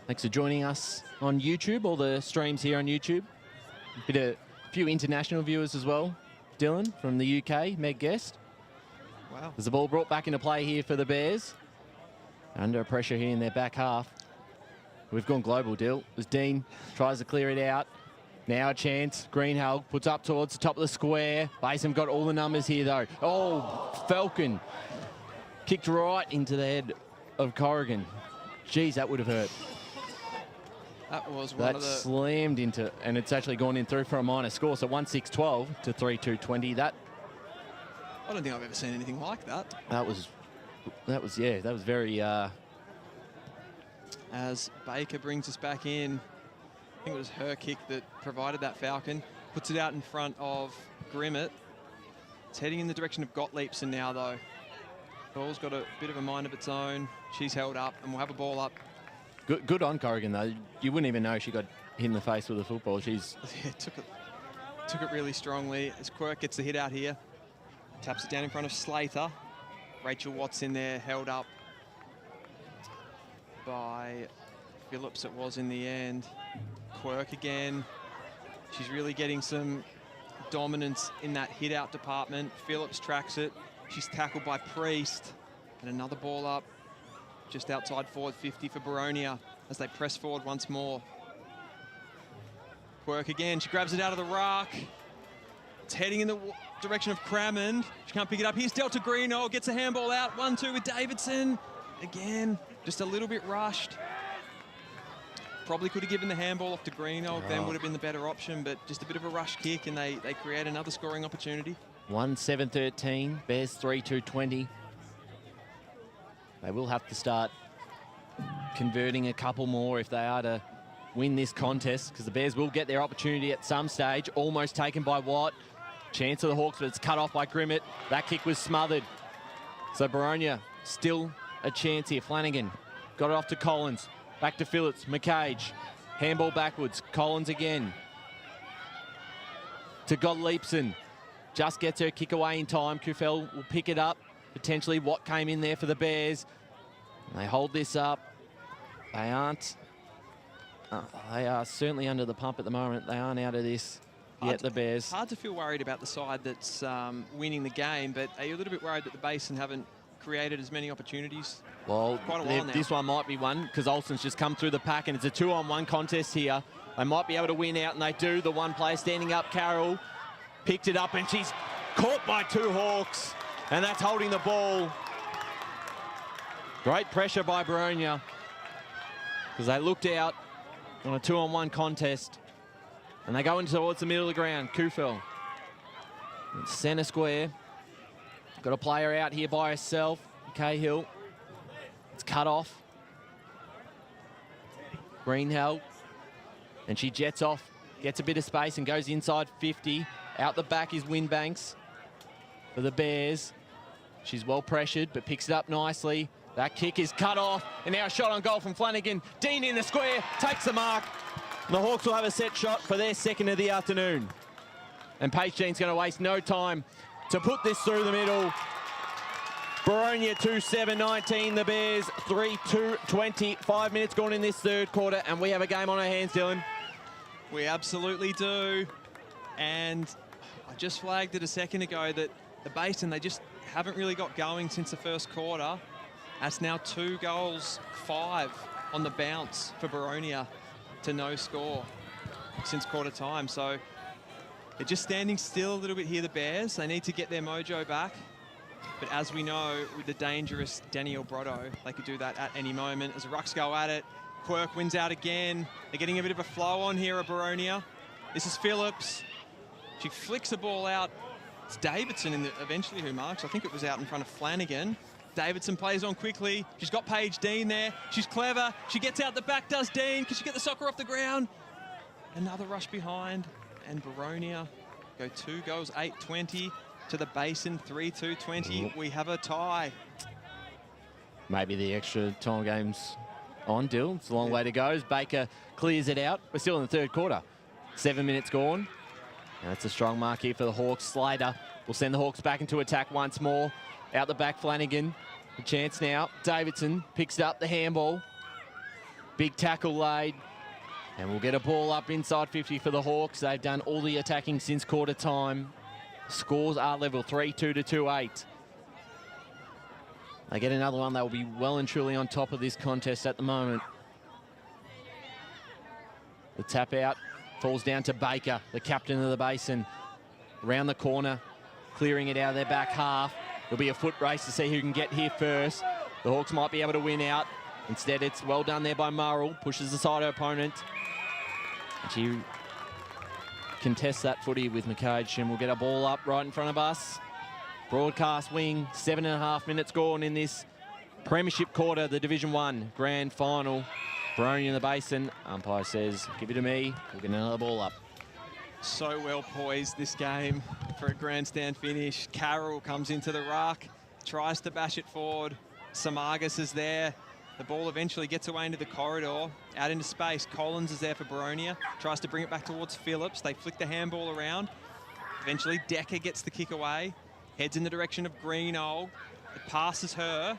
Thanks for joining us on YouTube. All the streams here on YouTube. A few international viewers as well. Dylan from the UK, Meg Guest. Wow. There's the ball brought back into play here for the Bears. Under pressure here in their back half. We've gone global, Dill. As Dean tries to clear it out. Now a chance. Greenhill puts up towards the top of the square. Basin got all the numbers here, though. Oh, Falcon kicked right into the head of Corrigan. Geez, that would have hurt. That was one of the... slammed into, and it's actually gone in through for a minor score. So 1-6-12 to 3-2-20. That... I don't think I've ever seen anything like that. That was very... As Baker brings us back in. I think it was her kick that provided that Falcon. Puts it out in front of Grimmett. It's heading in the direction of Gottliebsen now, though. Ball's got a bit of a mind of its own. She's held up, and we'll have a ball up. Good on Corrigan, though. You wouldn't even know she got hit in the face with a football. She's... Yeah, took it really strongly. As Quirk gets the hit out here. Taps it down in front of Slater. Rachel Watts in there, held up by Phillips it was in the end. Quirk again. She's really getting some dominance in that hit-out department. Phillips tracks it. She's tackled by Priest. And another ball up just outside forward 50 for Boronia as they press forward once more. Quirk again. She grabs it out of the ruck. It's heading in the direction of Crammond. She can't pick it up. Here's Delta Greenell. Gets a handball out. 1-2 with Davidson. Again, just a little bit rushed. Probably could have given the handball off to Greenell. Then would have been the better option, but just a bit of a rush kick, and they create another scoring opportunity. 1-7-13. Bears 3-2-20. They will have to start converting a couple more if they are to win this contest, because the Bears will get their opportunity at some stage. Almost taken by Watt. Chance of the Hawks, but it's cut off by Grimmett. That kick was smothered. So Boronia still a chance here. Flanagan got it off to Collins. Back to Phillips. McCage. Handball backwards. Collins again. To Gottliebsen. just gets her kick away in time. Kufel will pick it up. Potentially Watt came in there for the Bears. They hold this up. They aren't. They are certainly under the pump at the moment. They aren't out of this yet, the Bears. Hard to feel worried about the side that's winning the game, but are you a little bit worried that the Basin haven't created as many opportunities? Well, quite a while now. This one might be one because Olsen's just come through the pack and it's a 2-on-1 contest here. They might be able to win out, and they do. The one player standing up, Carroll, picked it up and she's caught by two Hawks, and that's holding the ball. Great pressure by Boronia because they looked out on a 2-on-1 contest, and they go into towards the middle of the ground. Kufel, centre square. Got a player out here by herself. Cahill. It's cut off. Greenhill. And she jets off, gets a bit of space and goes inside 50. Out the back is Winbanks for the Bears. She's well pressured, but picks it up nicely. That kick is cut off, and now a shot on goal from Flanagan. Dean in the square, takes the mark. And the Hawks will have a set shot for their second of the afternoon. And Paige Dean's going to waste no time to put this through the middle. Boronia 2-7-19, the Bears 3-2-20. 5 minutes gone in this third quarter, and we have a game on our hands, Dylan. We absolutely do. And I just flagged it a second ago that the Basin, they just haven't really got going since the first quarter. That's now 2 goals, 5 on the bounce for Boronia to no score since quarter time. So they're just standing still a little bit here, the Bears. They need to get their mojo back. But as we know, with the dangerous Danielle Brotto, they could do that at any moment. As the Rucks go at it, Quirk wins out again. They're getting a bit of a flow on here at Boronia. This is Phillips. She flicks the ball out. It's Davidson eventually who marks. I think it was out in front of Flanagan. Davidson plays on quickly. She's got Paige Dean there. She's clever. She gets out the back, does Dean. Can she get the soccer off the ground? Another rush behind. And Boronia go 2 goals, 8-20 to the Basin, 3-2-20. We have a tie. Maybe the extra time game's on, Dill. It's a long way to go as Baker clears it out. We're still in the third quarter. 7 minutes gone. And that's a strong mark here for the Hawks. Slater will send the Hawks back into attack once more. Out the back, Flanagan. A chance now. Davidson picks up the handball. Big tackle laid. And we'll get a ball up inside 50 for the Hawks. They've done all the attacking since quarter time. Scores are level, 3-2 to 2-8. They get another one. They'll be well and truly on top of this contest at the moment. The tap out falls down to Baker, the captain of the Basin. Around the corner, clearing it out of their back half. There'll be a foot race to see who can get here first. The Hawks might be able to win out. Instead, it's well done there by Murrell. Pushes aside her opponent. And she contests that footy with McCage, and we'll get a ball up right in front of us. Broadcast wing, 7.5 minutes gone in this Premiership quarter, the Division 1 Grand Final. Boronia in the Basin. Umpire says, give it to me. We'll get another ball up. So well poised this game for a grandstand finish. Carroll comes into the ruck, tries to bash it forward. Samagas is there. The ball eventually gets away into the corridor, out into space. Collins is there for Boronia, tries to bring it back towards Phillips. They flick the handball around. Eventually, Decker gets the kick away, heads in the direction of Greenold. It passes her,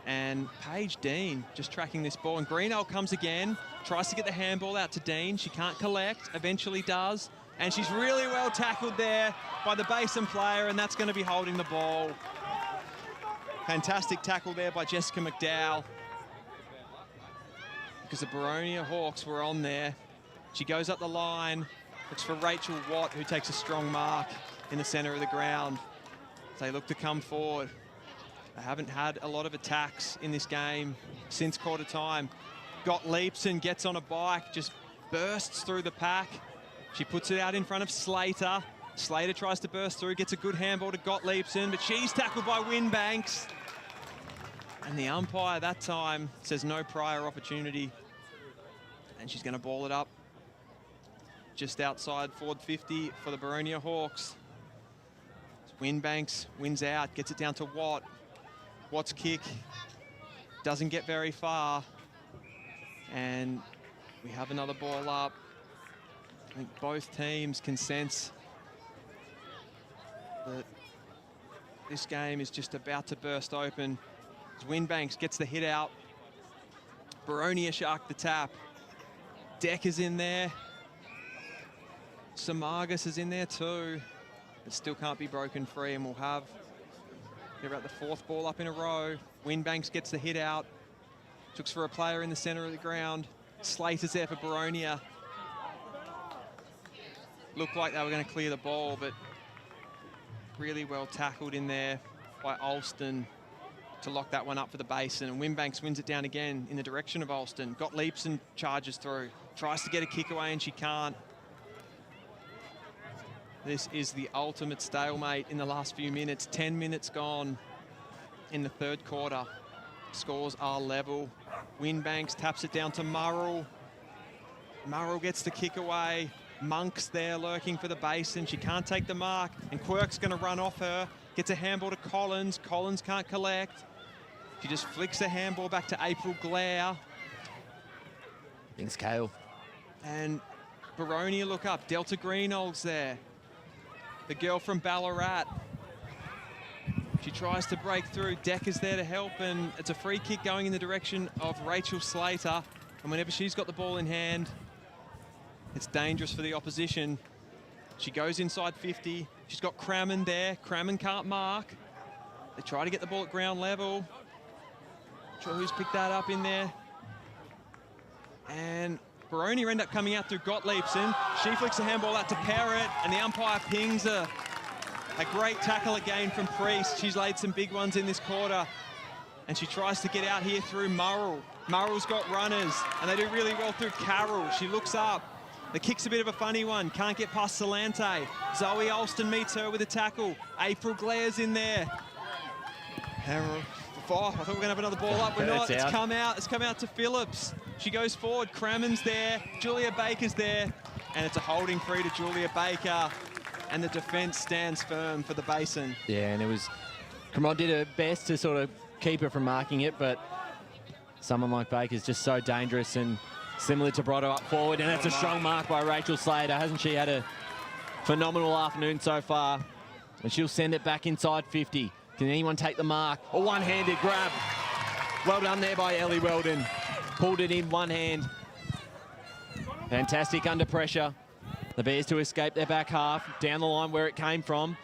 and Paige Dean just tracking this ball. And Greenold comes again, tries to get the handball out to Dean. She can't collect, eventually does. And she's really well tackled there by the Basin player, and that's going to be holding the ball. Fantastic tackle there by Jessica McDowell, because the Boronia Hawks were on there. She goes up the line, looks for Rachel Watt, who takes a strong mark in the centre of the ground. They look to come forward. They haven't had a lot of attacks in this game since quarter time. Gottliebsen gets on a bike, just bursts through the pack. She puts it out in front of Slater. Slater tries to burst through, gets a good handball to Gottliebsen, but she's tackled by Winbanks. And the umpire that time says no prior opportunity. And she's going to ball it up just outside forward 50 for the Boronia Hawks. Winbanks wins out, gets it down to Watt. Watt's kick doesn't get very far. And we have another ball up. I think both teams can sense But this game is just about to burst open. As Winbanks gets the hit out. Boronia shark the tap. Deck is in there. Samagas is in there too. But still can't be broken free, and we'll have about the 4th ball up in a row. Winbanks gets the hit out. Looks for a player in the center of the ground. Slater's there for Boronia. Looked like they were going to clear the ball, but really well tackled in there by Alston to lock that one up for the basin. And Winbanks wins it down again in the direction of Alston. Got leaps and charges through. Tries to get a kick away and she can't. This is the ultimate stalemate in the last few minutes. 10 minutes gone in the 3rd quarter. Scores are level. Winbanks taps it down to Murrell. Murrell gets the kick away. Monk's there lurking for the basin. She can't take the mark, and Quirk's going to run off her. Gets a handball to Collins. Collins can't collect. She just flicks a handball back to April Glare. Thanks, Kale. And Boronia look up. Delta Greenolds there. The girl from Ballarat. She tries to break through. Decker's there to help, and it's a free kick going in the direction of Rachel Slater. And whenever she's got the ball in hand, it's dangerous for the opposition. She goes inside 50. She's got Crammond there. Crammond can't mark. They try to get the ball at ground level. Not sure who's picked that up in there. And Boronia end up coming out through Gottliebson. She flicks a handball out to Parrott, and the umpire pings a great tackle again from Priest. She's laid some big ones in this quarter, and she tries to get out here through Murrell. Murrell's got runners, and they do really well through Carroll. She looks up. The kick's a bit of a funny one. Can't get past Salante. Zoe Alston meets her with a tackle. April Glare's in there. I thought we were going to have another ball up. We're not. It's come out. It's come out to Phillips. She goes forward. Crammond's there. Julia Baker's there. And it's a holding free to Julia Baker. And the defence stands firm for the basin. Yeah, and it was... Cremont did her best to sort of keep her from marking it, but someone like Baker's just so dangerous, and similar to Brotto up forward, and that's a strong mark by Rachel Slater. Hasn't she had a phenomenal afternoon so far? And she'll send it back inside 50. Can anyone take the mark? A one-handed grab. Well done there by Ellie Weldon. Pulled it in one hand. Fantastic under pressure. The Bears to escape their back half, down the line where it came from.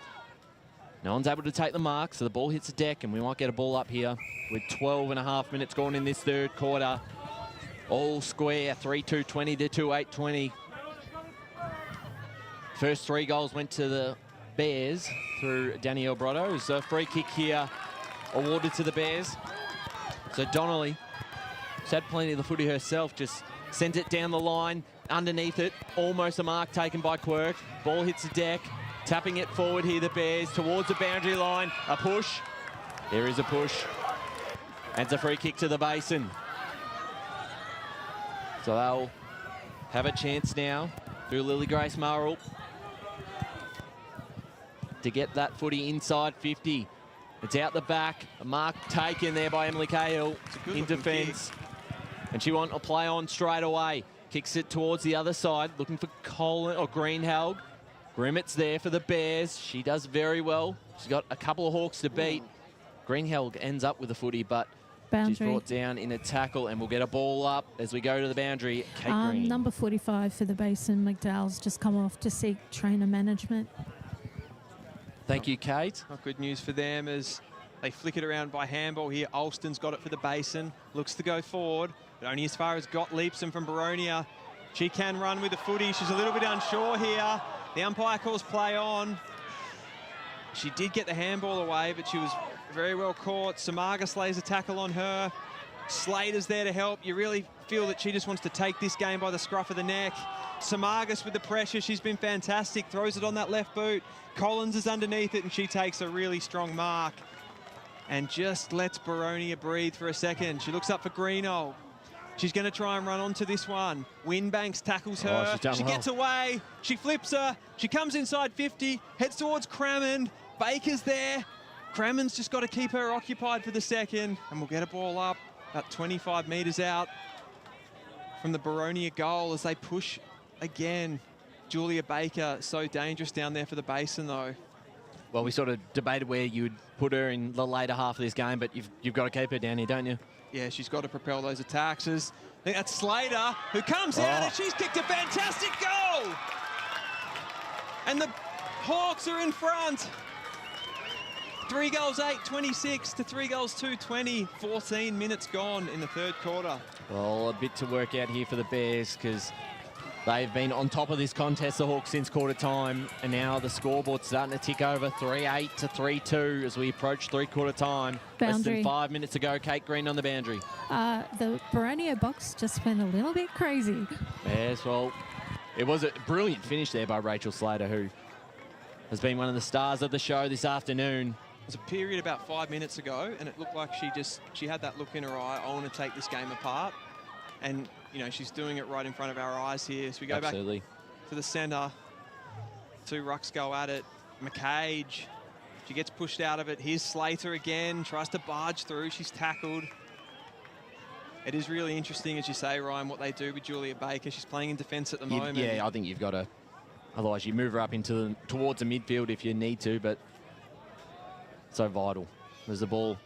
No one's able to take the mark, so the ball hits the deck, and we might get a ball up here with 12.5 minutes gone in this 3rd quarter. All square, 3-2-20 to 2-8-20. First 3 goals went to the Bears through Danielle Brotto. It's a free kick here awarded to the Bears. So Donnelly, who's had plenty of the footy herself, just sent it down the line. Underneath it, almost a mark taken by Quirk. Ball hits the deck, tapping it forward here, the Bears, towards the boundary line. A push. There is a push. And it's a free kick to the basin. So they'll have a chance now through Lily Grace Murrell to get that footy inside 50. It's out the back. A mark taken there by Emily Cahill in defence. And she wants to play on straight away. Kicks it towards the other side, looking for Colin or Greenhelg. Grimmett's there for the Bears. She does very well. She's got a couple of Hawks to beat. Greenhelg ends up with the footy, but she's brought down in a tackle, and we'll get a ball up as we go to the boundary. Kate Green. Number 45 for the Basin, McDowell's just come off to seek trainer management. Thank you, Kate. Not good news for them as they flick it around by handball here. Alston's got it for the Basin. Looks to go forward, but only as far as Gottliebson from Boronia. She can run with the footy. She's a little bit unsure here. The umpire calls play on. She did get the handball away, but she was very well caught. Samaga slays a tackle on her. Slater's there to help. You really feel that she just wants to take this game by the scruff of the neck. Samagas with the pressure. She's been fantastic. Throws it on that left boot. Collins is underneath it, and she takes a really strong mark and just lets Boronia breathe for a second. She looks up for Greenold. She's going to try and run onto this one. Winbanks tackles her. She gets away. She flips her. She comes inside 50, heads towards Crammond. Baker's there. Crammond's just got to keep her occupied for the second, and we'll get a ball up about 25 metres out from the Boronia goal as they push again. Julia Baker, so dangerous down there for the Basin, though. Well, we sort of debated where you would put her in the later half of this game, but you've got to keep her down here, don't you? Yeah, she's got to propel those attacks. I think that's Slater who comes out and she's kicked a fantastic goal. And the Hawks are in front. 3 goals, 8-26 to 3 goals, 2-20. 14 minutes gone in the third quarter. Well, a bit to work out here for the Bears because they've been on top of this contest, the Hawks, since quarter time. And now the scoreboard's starting to tick over 3-8 to 3-2 as we approach three-quarter time. Boundary. Less than 5 minutes to go. Kate Green on the boundary. The Boronia box just went a little bit crazy. Yes, well, it was a brilliant finish there by Rachel Slater, who has been one of the stars of the show this afternoon. There was a period about 5 minutes ago, and it looked like she had that look in her eye. I want to take this game apart. And, you know, she's doing it right in front of our eyes here. So we go back to the centre. 2 rucks go at it. McCage, she gets pushed out of it. Here's Slater again, tries to barge through. She's tackled. It is really interesting, as you say, Ryan, what they do with Julia Baker. She's playing in defence at the moment. Yeah, I think you've got to. Otherwise, you move her up towards the midfield if you need to, but so vital. There's the ball.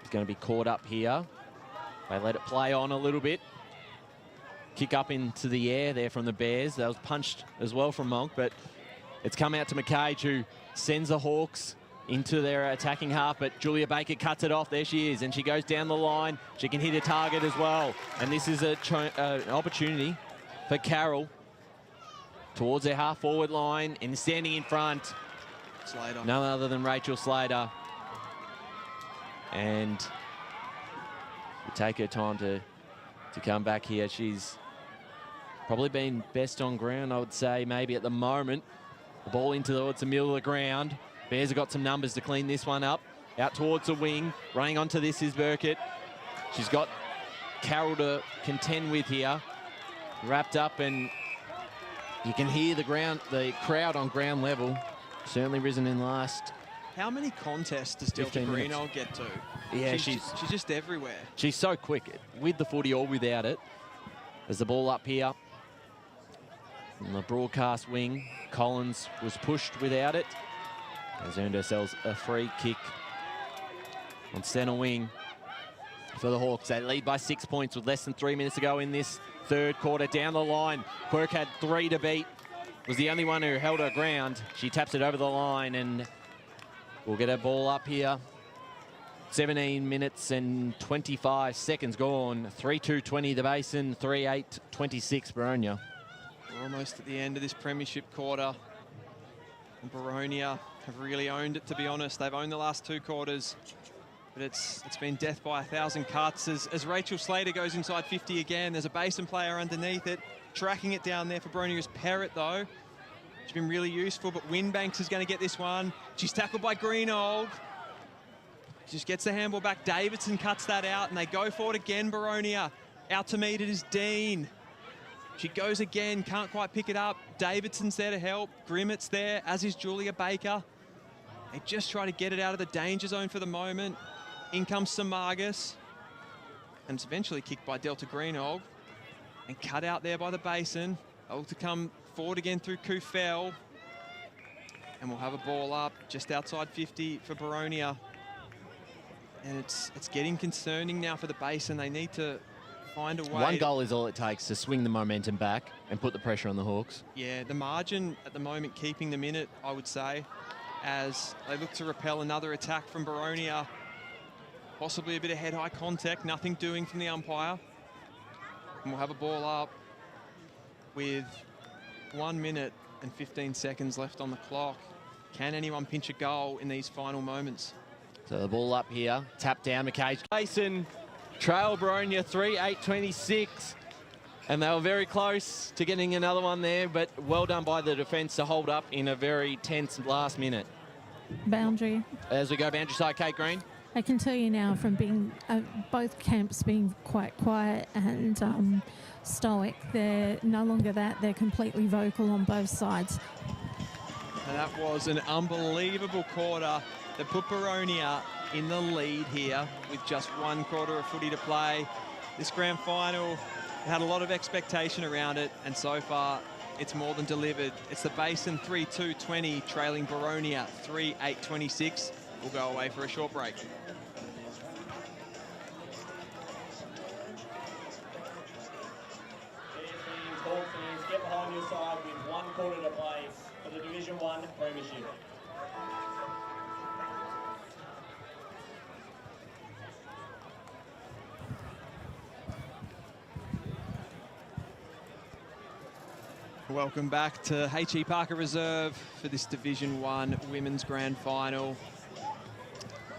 It's going to be caught up here. They let it play on a little bit. Kick up into the air there from the Bears. That was punched as well from Monk, but it's come out to McCage, who sends the Hawks into their attacking half, but Julia Baker cuts it off. There she is, and she goes down the line. She can hit a target as well. And this is an opportunity for Carroll towards their half-forward line and standing in front. Slater. None other than Rachel Slater. And we take her time to come back here. She's probably been best on ground, I would say, maybe at the moment. The ball towards the middle of the ground. Bears have got some numbers to clean this one up. Out towards the wing. Running onto this is Burkett. She's got Carroll to contend with here. Wrapped up, and you can hear the crowd on ground level. Certainly risen in last. How many contests does Delta Greeno get to? Yeah, she's just everywhere. She's so quick with the footy or without it. There's the ball up here. On the broadcast wing, Collins was pushed without it. Has earned herself a free kick on centre wing for the Hawks. They lead by 6 points with less than 3 minutes to go in this third quarter. Down the line, Quirk had 3 to beat. Was the only one who held her ground. She taps it over the line, and we'll get a ball up here. 17 minutes and 25 seconds gone. 3-2-20 the Basin, 3-8-26 Boronia. We're almost at the end of this premiership quarter. And Boronia have really owned it, to be honest. They've owned the last 2 quarters. But it's been death by 1,000 cuts. As Rachel Slater goes inside 50 again, there's a Basin player underneath it. Tracking it down there for Boronia's Perrott, though. She's been really useful, but Winbanks is going to get this one. She's tackled by Greenold. Just gets the handball back. Davidson cuts that out, and they go for it again, Boronia. Out to meet it is Dean. She goes again, can't quite pick it up. Davidson's there to help. Grimmett's there, as is Julia Baker. They just try to get it out of the danger zone for the moment. In comes Samagas. And it's eventually kicked by Delta Greenold. And cut out there by the Basin. Able to come forward again through Kufel. And we'll have a ball up just outside 50 for Boronia. And it's getting concerning now for the Basin. They need to find a way. One goal is all it takes to swing the momentum back and put the pressure on the Hawks. Yeah, the margin at the moment keeping them in it, I would say, as they look to repel another attack from Boronia. Possibly a bit of head-high contact, nothing doing from the umpire. And we'll have a ball up with 1 minute and 15 seconds left on the clock. Can anyone pinch a goal in these final moments? So the ball up here, tap down, McCage. Basin trail Boronia 3-8-26. And they were very close to getting another one there, but well done by the defence to hold up in a very tense last minute. Boundary. As we go boundary side, Kate Green. I can tell you now from being both camps being quite quiet and stoic, they're no longer that. They're completely vocal on both sides. And that was an unbelievable quarter that put Boronia in the lead here with just 1 quarter of footy to play. This grand final had a lot of expectation around it, and so far it's more than delivered. It's the Basin 3-2-20, trailing Boronia 3-8-26. We'll go away for a short break. Hawk fans, get behind your side with 1 quarter to play for the Division 1 Premiership. Welcome back to H.E. Parker Reserve for this Division 1 Women's Grand Final.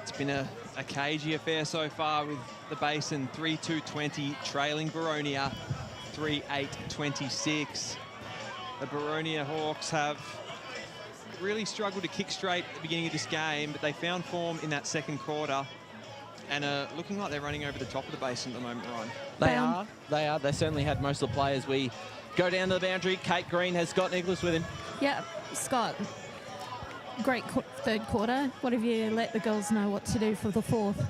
It's been a cagey affair so far with the Basin 3-2-20, trailing Boronia 3-8-26. The Boronia Hawks have really struggled to kick straight at the beginning of this game, but they found form in that second quarter and are looking like they're running over the top of the Basin at the moment, Ryan. They are. They certainly had most of the players. We go down to the boundary. Kate Green has Scott Nicholas with him. Yeah, Scott, great third quarter. What have you let the girls know what to do for the fourth?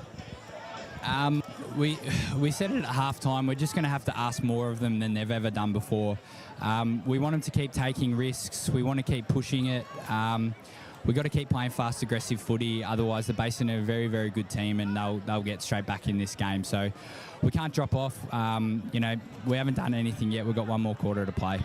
We said it at halftime. We're just going to have to ask more of them than they've ever done before. We want them to keep taking risks. We want to keep pushing it. We've got to keep playing fast, aggressive footy. Otherwise, the Basin are a very, very good team, and they'll get straight back in this game. So we can't drop off. You know, we haven't done anything yet. We've got 1 more quarter to play.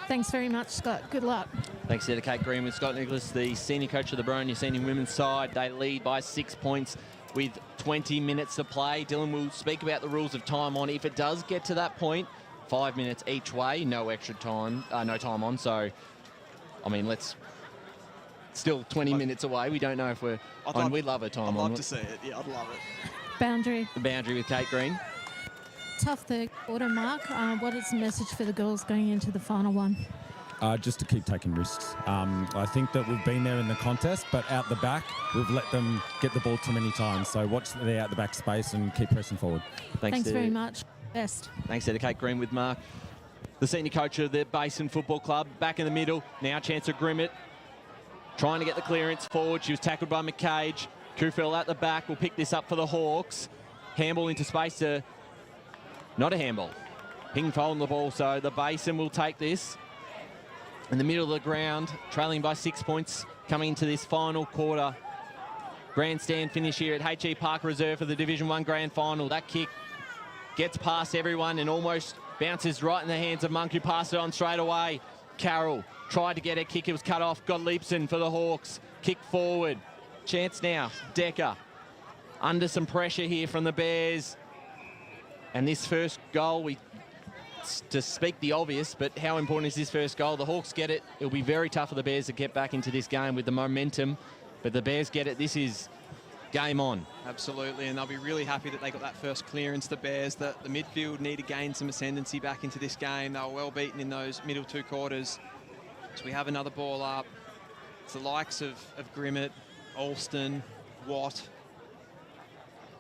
Thanks very much, Scott. Good luck. Thanks to Kate Green with Scott Nicholas, the senior coach of the Boronia senior women's side. They lead by 6 points with 20 minutes to play. Dylan will speak about the rules of time on. If it does get to that point, 5 minutes each way, no extra time, no time on. So, I mean, still 20 minutes away. We don't know if we're on. We'd love a time on. I'd love to see it. Yeah, I'd love it. Boundary. The boundary with Kate Green. Tough third quarter, Mark. What is the message for the girls going into the final one? Just to keep taking risks. I think that we've been there in the contest, but out the back, we've let them get the ball too many times. So watch the out the back space and keep pressing forward. Thanks very much. Best. Thanks to Kate Green with Mark, the senior coach of the Basin Football Club. Back in the middle, now Chancellor Grimmett trying to get the clearance forward. She was tackled by McCage. Kufel at the back will pick this up for the Hawks. Handball into space to... Not a handball. Ping folding the ball, so the Basin will take this. In the middle of the ground, trailing by 6 points, coming into this final quarter. Grandstand finish here at H.E. Park Reserve for the Division 1 Grand Final. That kick gets past everyone and almost bounces right in the hands of Monk, who passed it on straight away. Carroll tried to get a kick. It was cut off. Gottliebsen for the Hawks. Kick forward. Chance now. Decker under some pressure here from the Bears. And this first goal, to speak the obvious, but how important is this first goal? The Hawks get it. It'll be very tough for the Bears to get back into this game with the momentum, but the Bears get it. This is game on. Absolutely, and they'll be really happy that they got that first clearance, the Bears. The midfield need to gain some ascendancy back into this game. They were well beaten in those middle 2 quarters. So we have another ball up. It's the likes of Grimmett, Alston, Watt.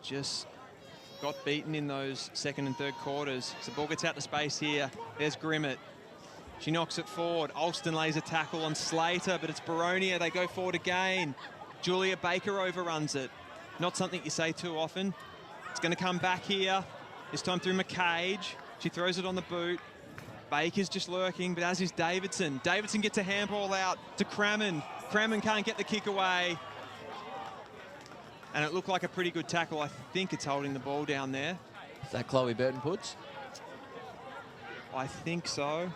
Just got beaten in those second and third quarters. So the ball gets out to space here. There's Grimmett. She knocks it forward. Alston lays a tackle on Slater, but it's Boronia. They go forward again. Julia Baker overruns it. Not something you say too often. It's going to come back here. This time through McCage. She throws it on the boot. Baker's just lurking, but as is Davidson. Davidson gets a handball out to Crammon. Crammon can't get the kick away. And it looked like a pretty good tackle. I think it's holding the ball down there. Is that Chloe Burton-Puts? I think so.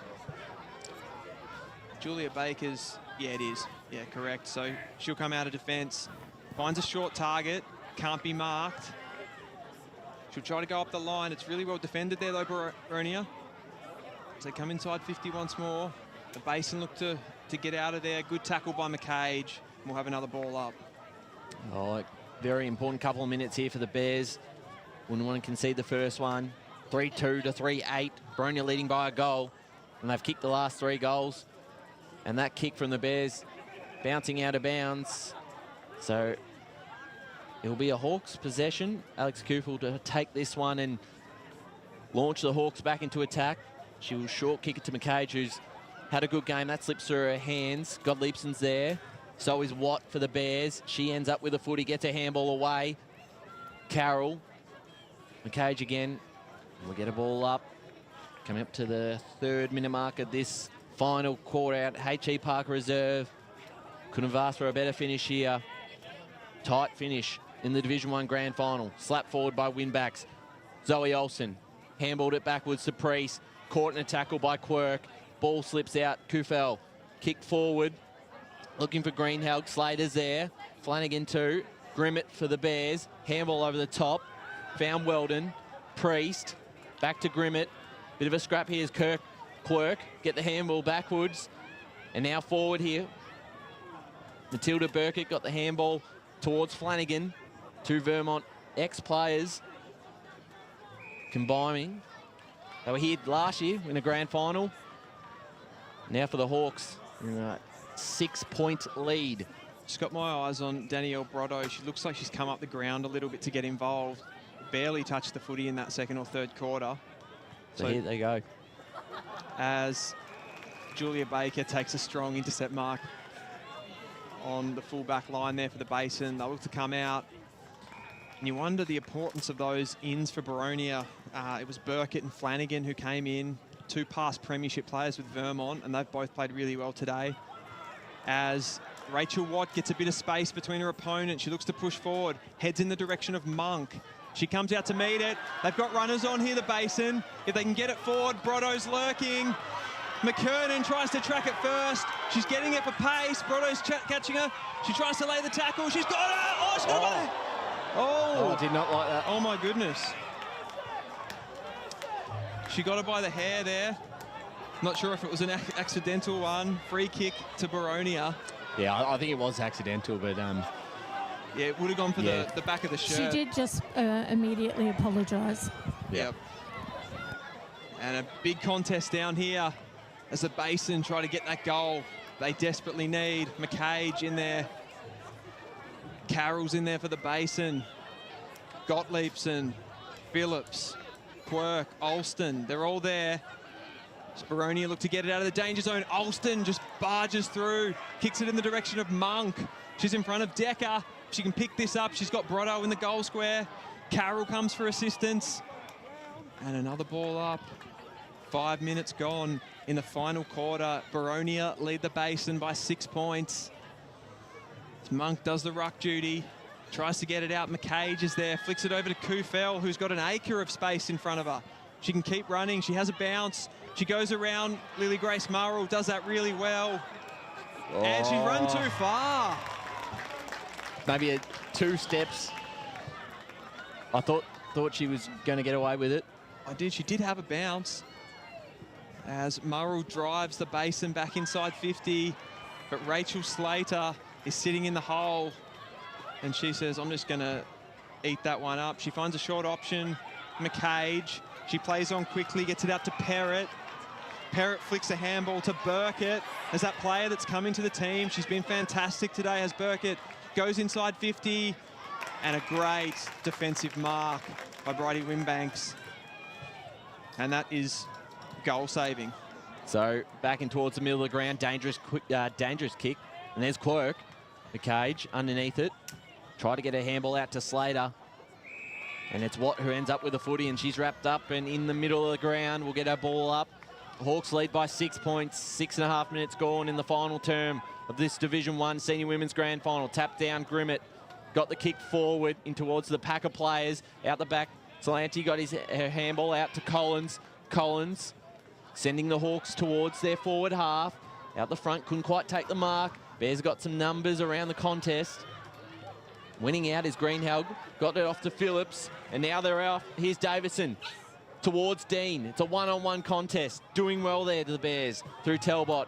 Julia Baker's, yeah, it is. Yeah, correct. So she'll come out of defence, finds a short target, can't be marked. She'll try to go up the line. It's really well defended there, though, Boronia. As they come inside 50 once more. The Basin look to get out of there. Good tackle by McCage. We'll have another ball up. Oh, very important couple of minutes here for the Bears. Wouldn't want to concede the first one. 3-2 to 3-8. Boronia leading by a goal. And they've kicked the last 3 goals. And that kick from the Bears bouncing out of bounds. So it'll be a Hawks possession. Alex Kufel to take this one and launch the Hawks back into attack. She will short kick it to McCage, who's had a good game. That slips through her hands. Gottliebsen's there. So is Watt for the Bears. She ends up with a footy, gets a handball away. Carroll. McCage again. We'll get a ball up. Coming up to the 3rd minute mark of this final quarter out. H.E. Park Reserve. Couldn't have asked for a better finish here. Tight finish in the Division 1 Grand Final. Slap forward by Winbacks. Zoe Olsen handballed it backwards to Priest. Caught in a tackle by Quirk. Ball slips out. Kufel kicked forward. Looking for Greenhelg. Slater's there. Flanagan too. Grimmett for the Bears. Handball over the top. Found Weldon. Priest. Back to Grimmett. Bit of a scrap here is Quirk. Get the handball backwards. And now forward here. Matilda Burkett got the handball towards Flanagan. 2 Vermont ex-players combining. They were here last year in the grand final. Now for the Hawks. 6-point lead. Just got my eyes on Danielle Brotto. She looks like she's come up the ground a little bit to get involved. Barely touched the footy in that 2nd or 3rd quarter. So here they go. As Julia Baker takes a strong intercept mark on the full back line there for the Basin. They look to come out. And you wonder the importance of those ins for Boronia. It was Burkett and Flanagan who came in, 2 past premiership players with Vermont, and they've both played really well today. As Rachel Watt gets a bit of space between her opponent, she looks to push forward, heads in the direction of Monk. She comes out to meet it. They've got runners on here, the Basin. If they can get it forward, Brotto's lurking. McKernan tries to track it first. She's getting it for pace. Brotto's catching her. She tries to lay the tackle. She's got her. Oh, she's got her. Oh, I did not like that. Oh, my goodness. She got her by the hair there. Not sure if it was an accidental one. Free kick to Boronia. Yeah, I think it was accidental, but... yeah, it would have gone for the back of the shirt. She did just immediately apologise. Yep. And a big contest down here as the Basin try to get that goal they desperately need. McCage in there. Carroll's in there for the Basin. Gottliebson, Phillips, Quirk, Alston, they're all there. Boronia look to get it out of the danger zone. Alston just barges through, kicks it in the direction of Monk. She's in front of Decker. She can pick this up. She's got Brotto in the goal square. Carroll comes for assistance. And another ball up. 5 minutes gone in the final quarter. Boronia lead the Basin by 6 points. Monk does the ruck duty. Tries to get it out. McCage is there. Flicks it over to Kufel, who's got an acre of space in front of her. She can keep running. She has a bounce. She goes around Lily Grace Murrell, does that really well. Oh. And she's run too far. Maybe 2 steps. I thought she was going to get away with it. I did. She did have a bounce. As Murrell drives the Basin back inside 50. But Rachel Slater is sitting in the hole. And she says, I'm just going to eat that one up. She finds a short option. McCage. She plays on quickly, gets it out to Perrott. Perrott flicks a handball to Burkett as that player that's come into the team. She's been fantastic today as Burkett goes inside 50. And a great defensive mark by Bridie Wimbanks. And that is goal saving. So back in towards the middle of the ground, dangerous kick. And there's Quirk, the cage underneath it. Try to get a handball out to Slater. And it's Watt who ends up with the footy, and she's wrapped up and in the middle of the ground. We'll get her ball up. Hawks lead by 6 points. 6.5 minutes gone in the final term of this Division 1 Senior Women's Grand Final. Tap down Grimmett. Got the kick forward in towards the pack of players. Out the back, Salanti got her handball out to Collins. Collins sending the Hawks towards their forward half. Out the front, couldn't quite take the mark. Bears got some numbers around the contest. Winning out is Greenhelg. Got it off to Phillips. And now they're off. Here's Davison towards Dean. It's a one-on-one contest. Doing well there to the Bears through Talbot.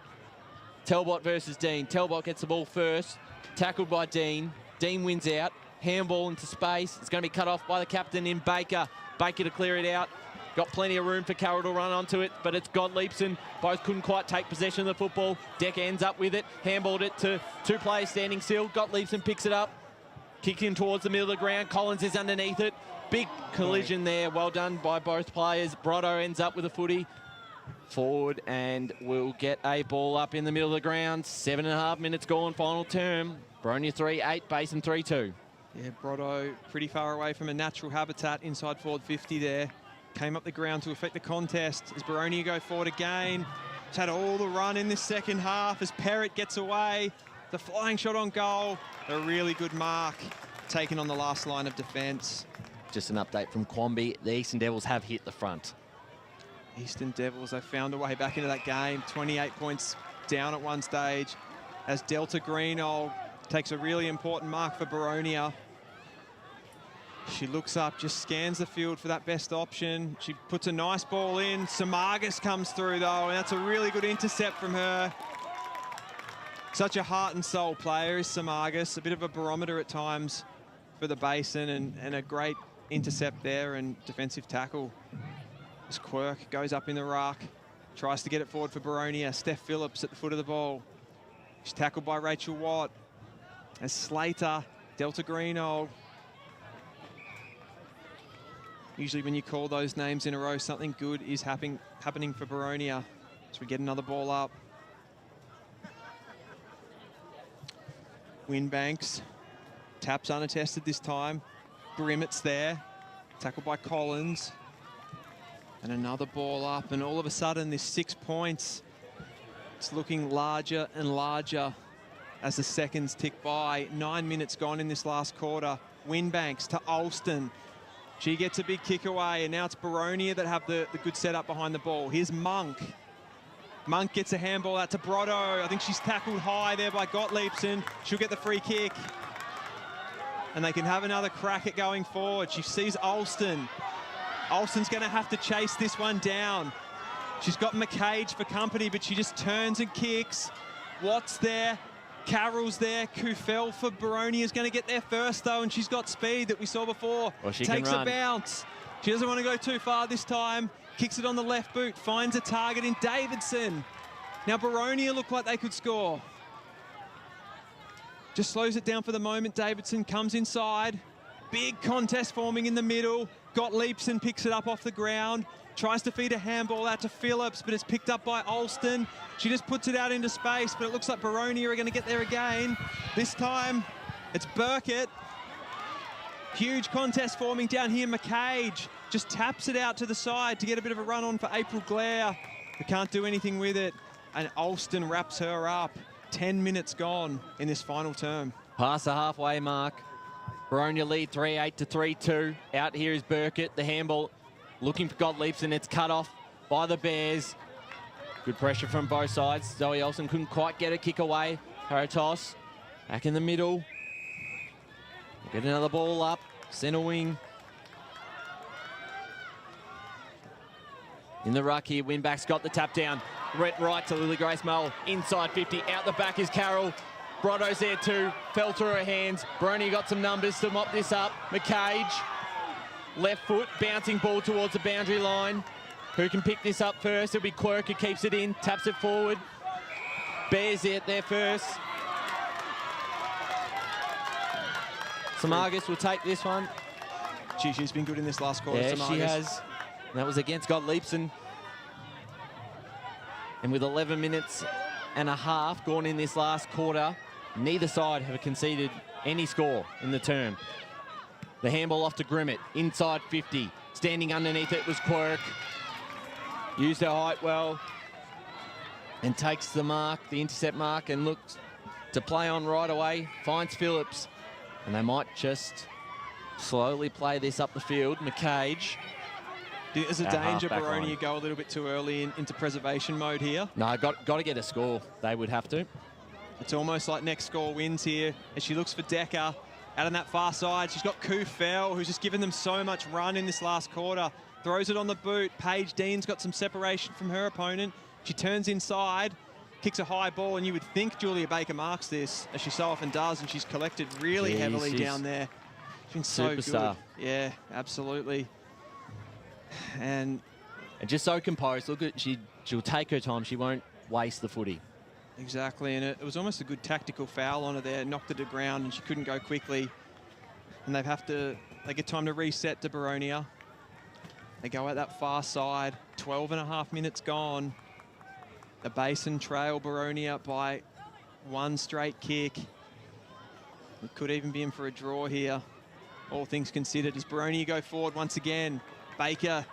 Talbot versus Dean. Talbot gets the ball first. Tackled by Dean. Dean wins out. Handball into space. It's going to be cut off by the captain in Baker. Baker to clear it out. Got plenty of room for Carroll to run onto it, but it's Gottliebson. Both couldn't quite take possession of the football. Decker ends up with it. Handballed it to 2 players standing still. Gottliebson picks it up. Kicking towards the middle of the ground. Collins is underneath it. Big collision there. Well done by both players. Brotto ends up with a footy. Forward, and we'll get a ball up in the middle of the ground. 7.5 minutes gone, final term. Boronia 3-8, Basin 3-2. Yeah, Brotto pretty far away from a natural habitat inside forward 50 there. came up the ground to affect the contest as Boronia go forward again. It's had all the run in this second half as Perrott gets away. The flying shot on goal. A really good mark taken on the last line of defence. Just an update from Quamby. The Eastern Devils have hit the front. Eastern Devils, they found a way back into that game. 28 points down at one stage as Delta Greenall takes a really important mark for Boronia. She looks up, just scans the field for that best option. She puts a nice ball in. Samagas comes through though, and that's a really good intercept from her. Such a heart and soul player is Samagas, a bit of a barometer at times for the Basin, and a great intercept there and defensive tackle. As Quirk goes up in the ruck, tries to get it forward for Boronia. Steph Phillips at the foot of the ball. She's tackled by Rachel Watt. As Slater, Delta Greenall. Usually when you call those names in a row, something good is happening for Boronia. So we get another ball up. Winbanks, taps unattested this time. Grimmett's there, tackled by Collins. And another ball up, and all of a sudden this 6 points, it's looking larger and larger as the seconds tick by. 9 minutes gone in this last quarter. Winbanks to Alston. She gets a big kick away, and now it's Boronia that have the good setup behind the ball. Here's Monk. Monk gets a handball out to Brotto. I think she's tackled high there by Gottliebsen. She'll get the free kick. And they can have another crack at going forward. She sees Alston. Alston's going to have to chase this one down. She's got McCage for company, but she just turns and kicks. Watt's there. Carroll's there. Kufel for Boronia is going to get there first, though, and she's got speed that we saw before. Well, she takes can run. a bounce. She doesn't want to go too far this time. Kicks it on the left boot. Finds a target in Davidson. Now Boronia look like they could score. Just slows it down for the moment. Davidson comes inside. Big contest forming in the middle. Gottliebsen picks it up off the ground. Tries to feed a handball out to Phillips, but it's picked up by Alston. She just puts it out into space, but it looks like Boronia are going to get there again. This time, it's Burkett. Huge contest forming down here. McCage just taps it out to the side to get a bit of a run on for April Glare, who can't do anything with it. And Alston wraps her up. 10 minutes gone in this final term. Past the halfway mark. Boronia lead 3-8 to 3-2. Out here is Burkett. The handball looking for Gottliebsen. It's cut off by the Bears. Good pressure from both sides. Zoe Olsen couldn't quite get a kick away. Haratos back in the middle. Get another ball up. Centre wing. In the ruck here, Winback's got the tap down. Right to Lily Grace Mull. Inside 50. Out the back is Carroll. Brotto's there too. Fell through her hands. Boronia got some numbers to mop this up. McCage. Left foot. Bouncing ball towards the boundary line. Who can pick this up first? It'll be Quirk who keeps it in. Taps it forward. Bears it there first. Samagas will take this one. She's been good in this last quarter. Yeah, Samagas. she has. That was against Gottliebsen. And with 11 minutes and a half gone in this last quarter, neither side have conceded any score in the term. The handball off to Grimmett, inside 50. Standing underneath it was Quirk. Used her height well and takes the mark, the intercept mark, and looks to play on right away. Finds Phillips, and they might just slowly play this up the field. McCage. There's a danger Boronia go a little bit too early into preservation mode here. No, got to get a score. They would have to. It's almost like next score wins here as she looks for Decker. Out on that far side, she's got Kufel, who's just given them so much run in this last quarter. Throws it on the boot. Paige Dean's got some separation from her opponent. She turns inside, kicks a high ball, and you would think Julia Baker marks this, as she so often does, and she's collected really heavily down there. She's been so superstar. Good. Yeah, absolutely. And just so composed. Look at she'll take her time. She won't waste the footy. Exactly, and it was almost a good tactical foul on her there. Knocked it to ground, and she couldn't go quickly. And they get time to reset to Boronia. They go out that far side. 12.5 minutes gone. The Basin trail Boronia by one straight kick. It could even be in for a draw here. All things considered, as Boronia go forward once again. Baker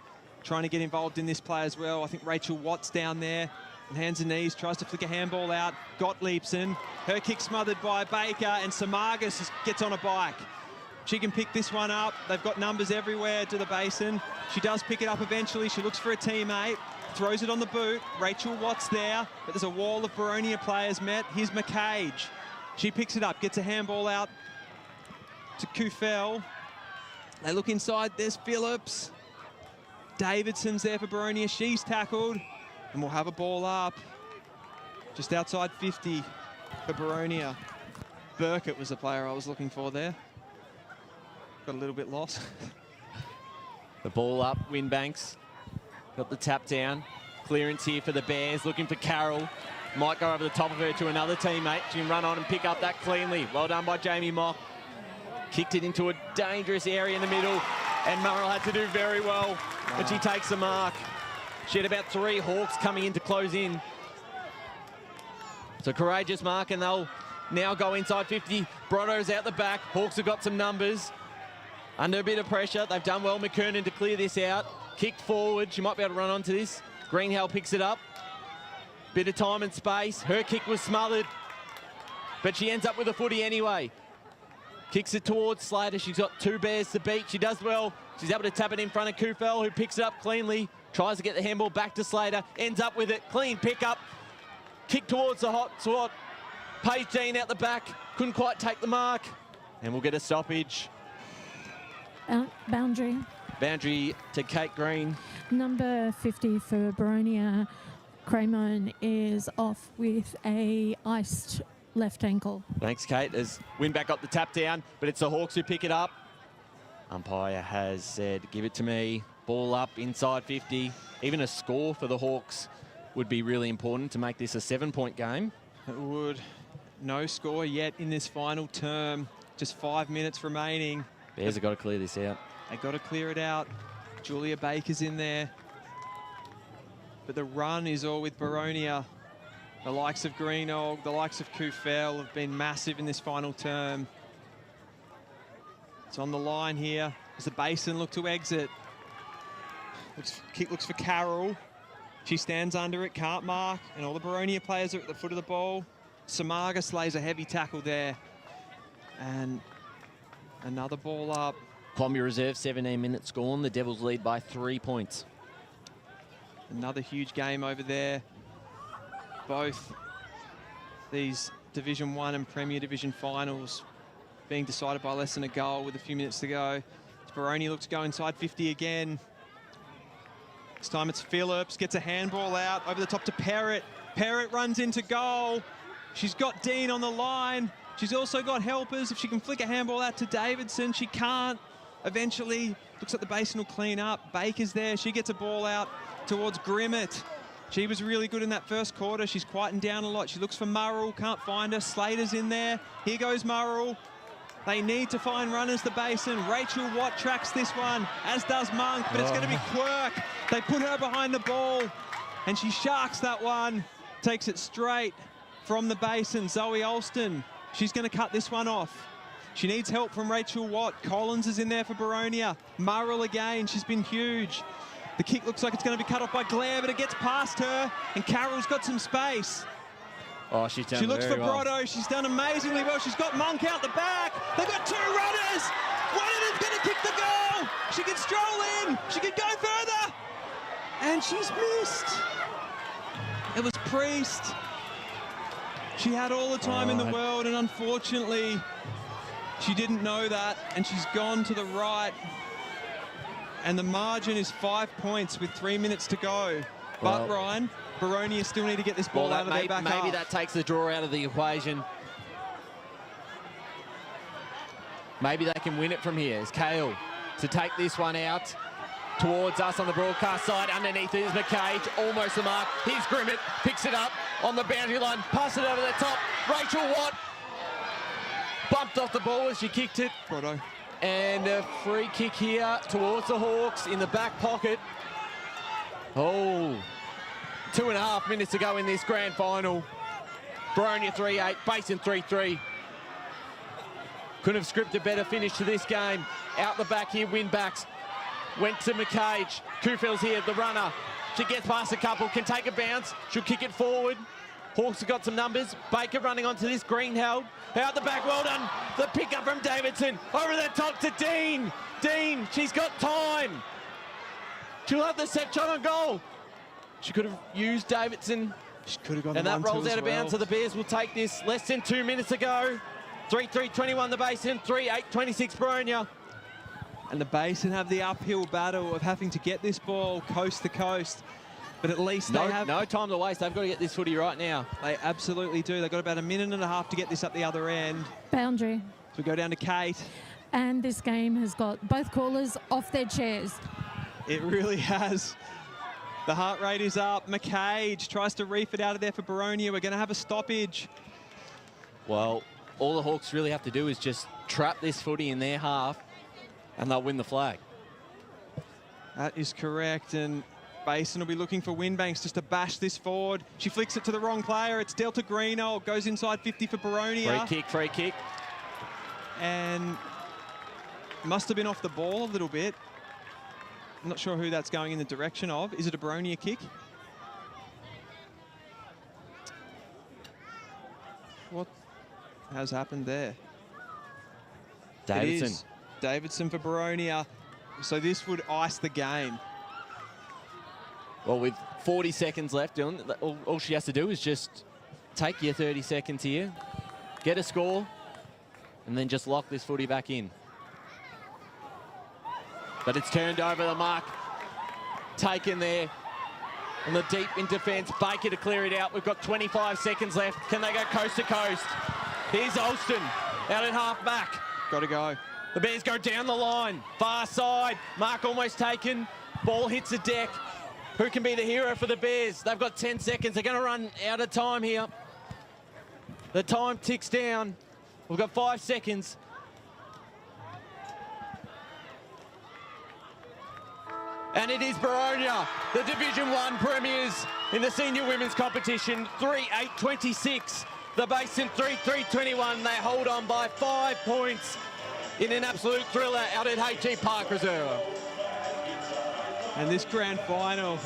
trying to get involved in this play as well. I think Rachel Watt's down there. On hands and knees, tries to flick a handball out. Gottliebsen, her kick smothered by Baker, and Samagas gets on a bike. She can pick this one up. They've got numbers everywhere to the basin. She does pick it up eventually. She looks for a teammate, throws it on the boot. Rachel Watt's there, but there's a wall of Boronia players met. Here's McCage. She picks it up, gets a handball out to Kufel. They look inside, there's Phillips. Davidson's there for Boronia. She's tackled, and we'll have a ball up just outside 50 for Boronia. Burkett was the player I was looking for there. Got a little bit lost. The ball up, Winbanks. Got the tap down. Clearance here for the Bears, looking for Carroll. Might go over the top of her to another teammate. She can run on and pick up that cleanly. Well done by Jamie Mock. Kicked it into a dangerous area in the middle, and Murrell had to do very well, but she takes the mark. She had about 3 Hawks coming in to close in. So courageous mark, and they'll now go inside 50. Brotto's out the back. Hawks have got some numbers. Under a bit of pressure, they've done well, McKernan, to clear this out. Kicked forward, she might be able to run onto this. Greenhill picks it up. Bit of time and space. Her kick was smothered, but she ends up with a footy anyway. Kicks it towards Slater. She's got 2 Bears to beat. She does well. She's able to tap it in front of Kufel, who picks it up cleanly. Tries to get the handball back to Slater. Ends up with it. Clean pickup. Kick towards the hot spot. Paige Dean out the back. Couldn't quite take the mark. And we'll get a stoppage. Boundary. Boundary to Kate Green. Number 50 for Boronia, Cremon, is off with a iced left ankle. Thanks, Kate. As Winback got the tap down, but it's the Hawks who pick it up. Umpire has said, give it to me. Ball up inside 50. Even a score for the Hawks would be really important to make this a 7-point game. It would. No score yet in this final term. Just 5 minutes remaining. Bears have got to clear this out. They got to clear it out. Julia Baker's in there. But the run is all with Boronia. The likes of Greenog, the likes of Kufel have been massive in this final term. It's on the line here as the basin look to exit. Kick looks for Carroll. She stands under it, can't mark, and all the Boronia players are at the foot of the ball. Samaga slays a heavy tackle there. And another ball up. Columbia Reserve, 17 minutes gone. The Devils lead by 3 points. Another huge game over there. Both these Division 1 and Premier Division finals being decided by less than a goal with a few minutes to go. Boronia looks to go inside 50 again. This time it's Phillips, gets a handball out over the top to Perrott. Perrott runs into goal. She's got Dean on the line. She's also got helpers. If she can flick a handball out to Davidson, she can't. Eventually, looks like the basin will clean up. Baker's there. She gets a ball out towards Grimmett. She was really good in that first quarter. She's quietened down a lot. She looks for Murrell, can't find her. Slater's in there. Here goes Murrell. They need to find runners the basin. Rachel Watt tracks this one, as does Monk, but it's going to be Quirk. They put her behind the ball, and she sharks that one. Takes it straight from the basin. Zoe Alston, she's going to cut this one off. She needs help from Rachel Watt. Collins is in there for Boronia. Murrell again, she's been huge. The kick looks like it's going to be cut off by Glare, but it gets past her, and Carroll's got some space. Oh, she's done She looks for very well. Brotto. She's done amazingly well. She's got Monk out the back. They've got 2 runners. One of them's going to kick the goal. She can stroll in. She can go further. And she's missed. It was Priest. She had all the time in the world, and unfortunately, she didn't know that, and she's gone to the right. And the margin is 5 points with 3 minutes to go. But, Ryan, Boronia still need to get this ball out of their back Maybe half. that takes the draw out of the equation. Maybe they can win it from here. It's Kale to take this one out towards us on the broadcast side. Underneath is McCage, almost the mark. Here's Grimmett, picks it up on the boundary line, pass it over the top. Rachel Watt bumped off the ball as she kicked it. Brotto. And a free kick here towards the Hawks in the back pocket. Oh, 2.5 minutes to go in this grand final. Boronia 3-8, Basin 3-3. Couldn't have scripted a better finish to this game. Out the back here, Winbacks. Went to McCage. Kuffel's here, the runner. She gets past a couple, can take a bounce. She'll kick it forward. Hawks have got some numbers. Baker running onto this, green held. Out the back, well done. The pick up from Davidson. Over the top to Dean. Dean, she's got time. She'll have the set shot on goal. She could have used Davidson. She could have gone and that rolls out of bounds, so well. the Bears will take this. Less than 2 minutes to go. 3-3-21 the Basin, 3-8-26 Boronia. And the Basin have the uphill battle of having to get this ball coast to coast. But at least they have... No time to waste. They've got to get this footy right now. They absolutely do. They've got about a minute and a half to get this up the other end. Boundary. So we go down to Kate. And this game has got both callers off their chairs. It really has. The heart rate is up. McCage tries to reef it out of there for Boronia. We're going to have a stoppage. Well, all the Hawks really have to do is just trap this footy in their half and they'll win the flag. That is correct. And Basin will be looking for Winbanks just to bash this forward. She flicks it to the wrong player. It's Delta Greenold. Goes inside 50 for Boronia. Free kick. And must have been off the ball a little bit. I'm not sure who that's going in the direction of. Is it a Boronia kick? What has happened there? Davidson. It is Davidson for Boronia. So this would ice the game. Well, with 40 seconds left, Dylan, all she has to do is just take your 30 seconds here, get a score, and then just lock this footy back in. But it's turned over the mark. Taken there. On the deep in defence. Baker to clear it out. We've got 25 seconds left. Can they go coast to coast? Here's Alston out at half back. Got to go. The Bears go down the line. Far side. Mark almost taken. Ball hits the deck. Who can be the hero for the Bears? They've got 10 seconds. They're going to run out of time here. The time ticks down. We've got 5 seconds. And it is Boronia, the Division 1 premiers in the senior women's competition, 3-8-26. The Basin 3-3-21. They hold on by 5 points in an absolute thriller out at HG Park Reserve. And this grand final,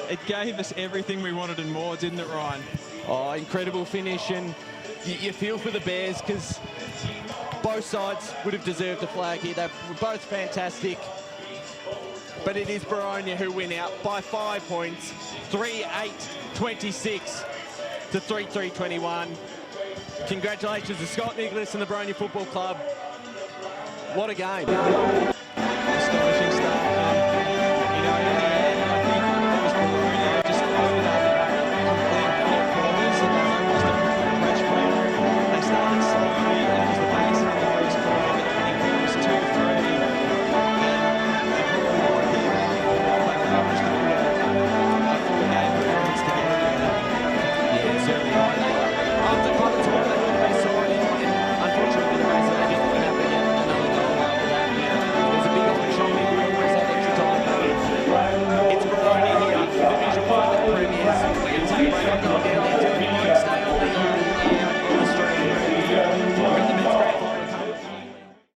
it gave us everything we wanted and more, didn't it, Ryan? Oh, incredible finish, and you feel for the Bears because both sides would have deserved a flag here. They were both fantastic. But it is Boronia who win out by 5 points, 3-8-26 to 3-3-21. Congratulations to Scott Nicholas and the Boronia Football Club. What a game. Astonishing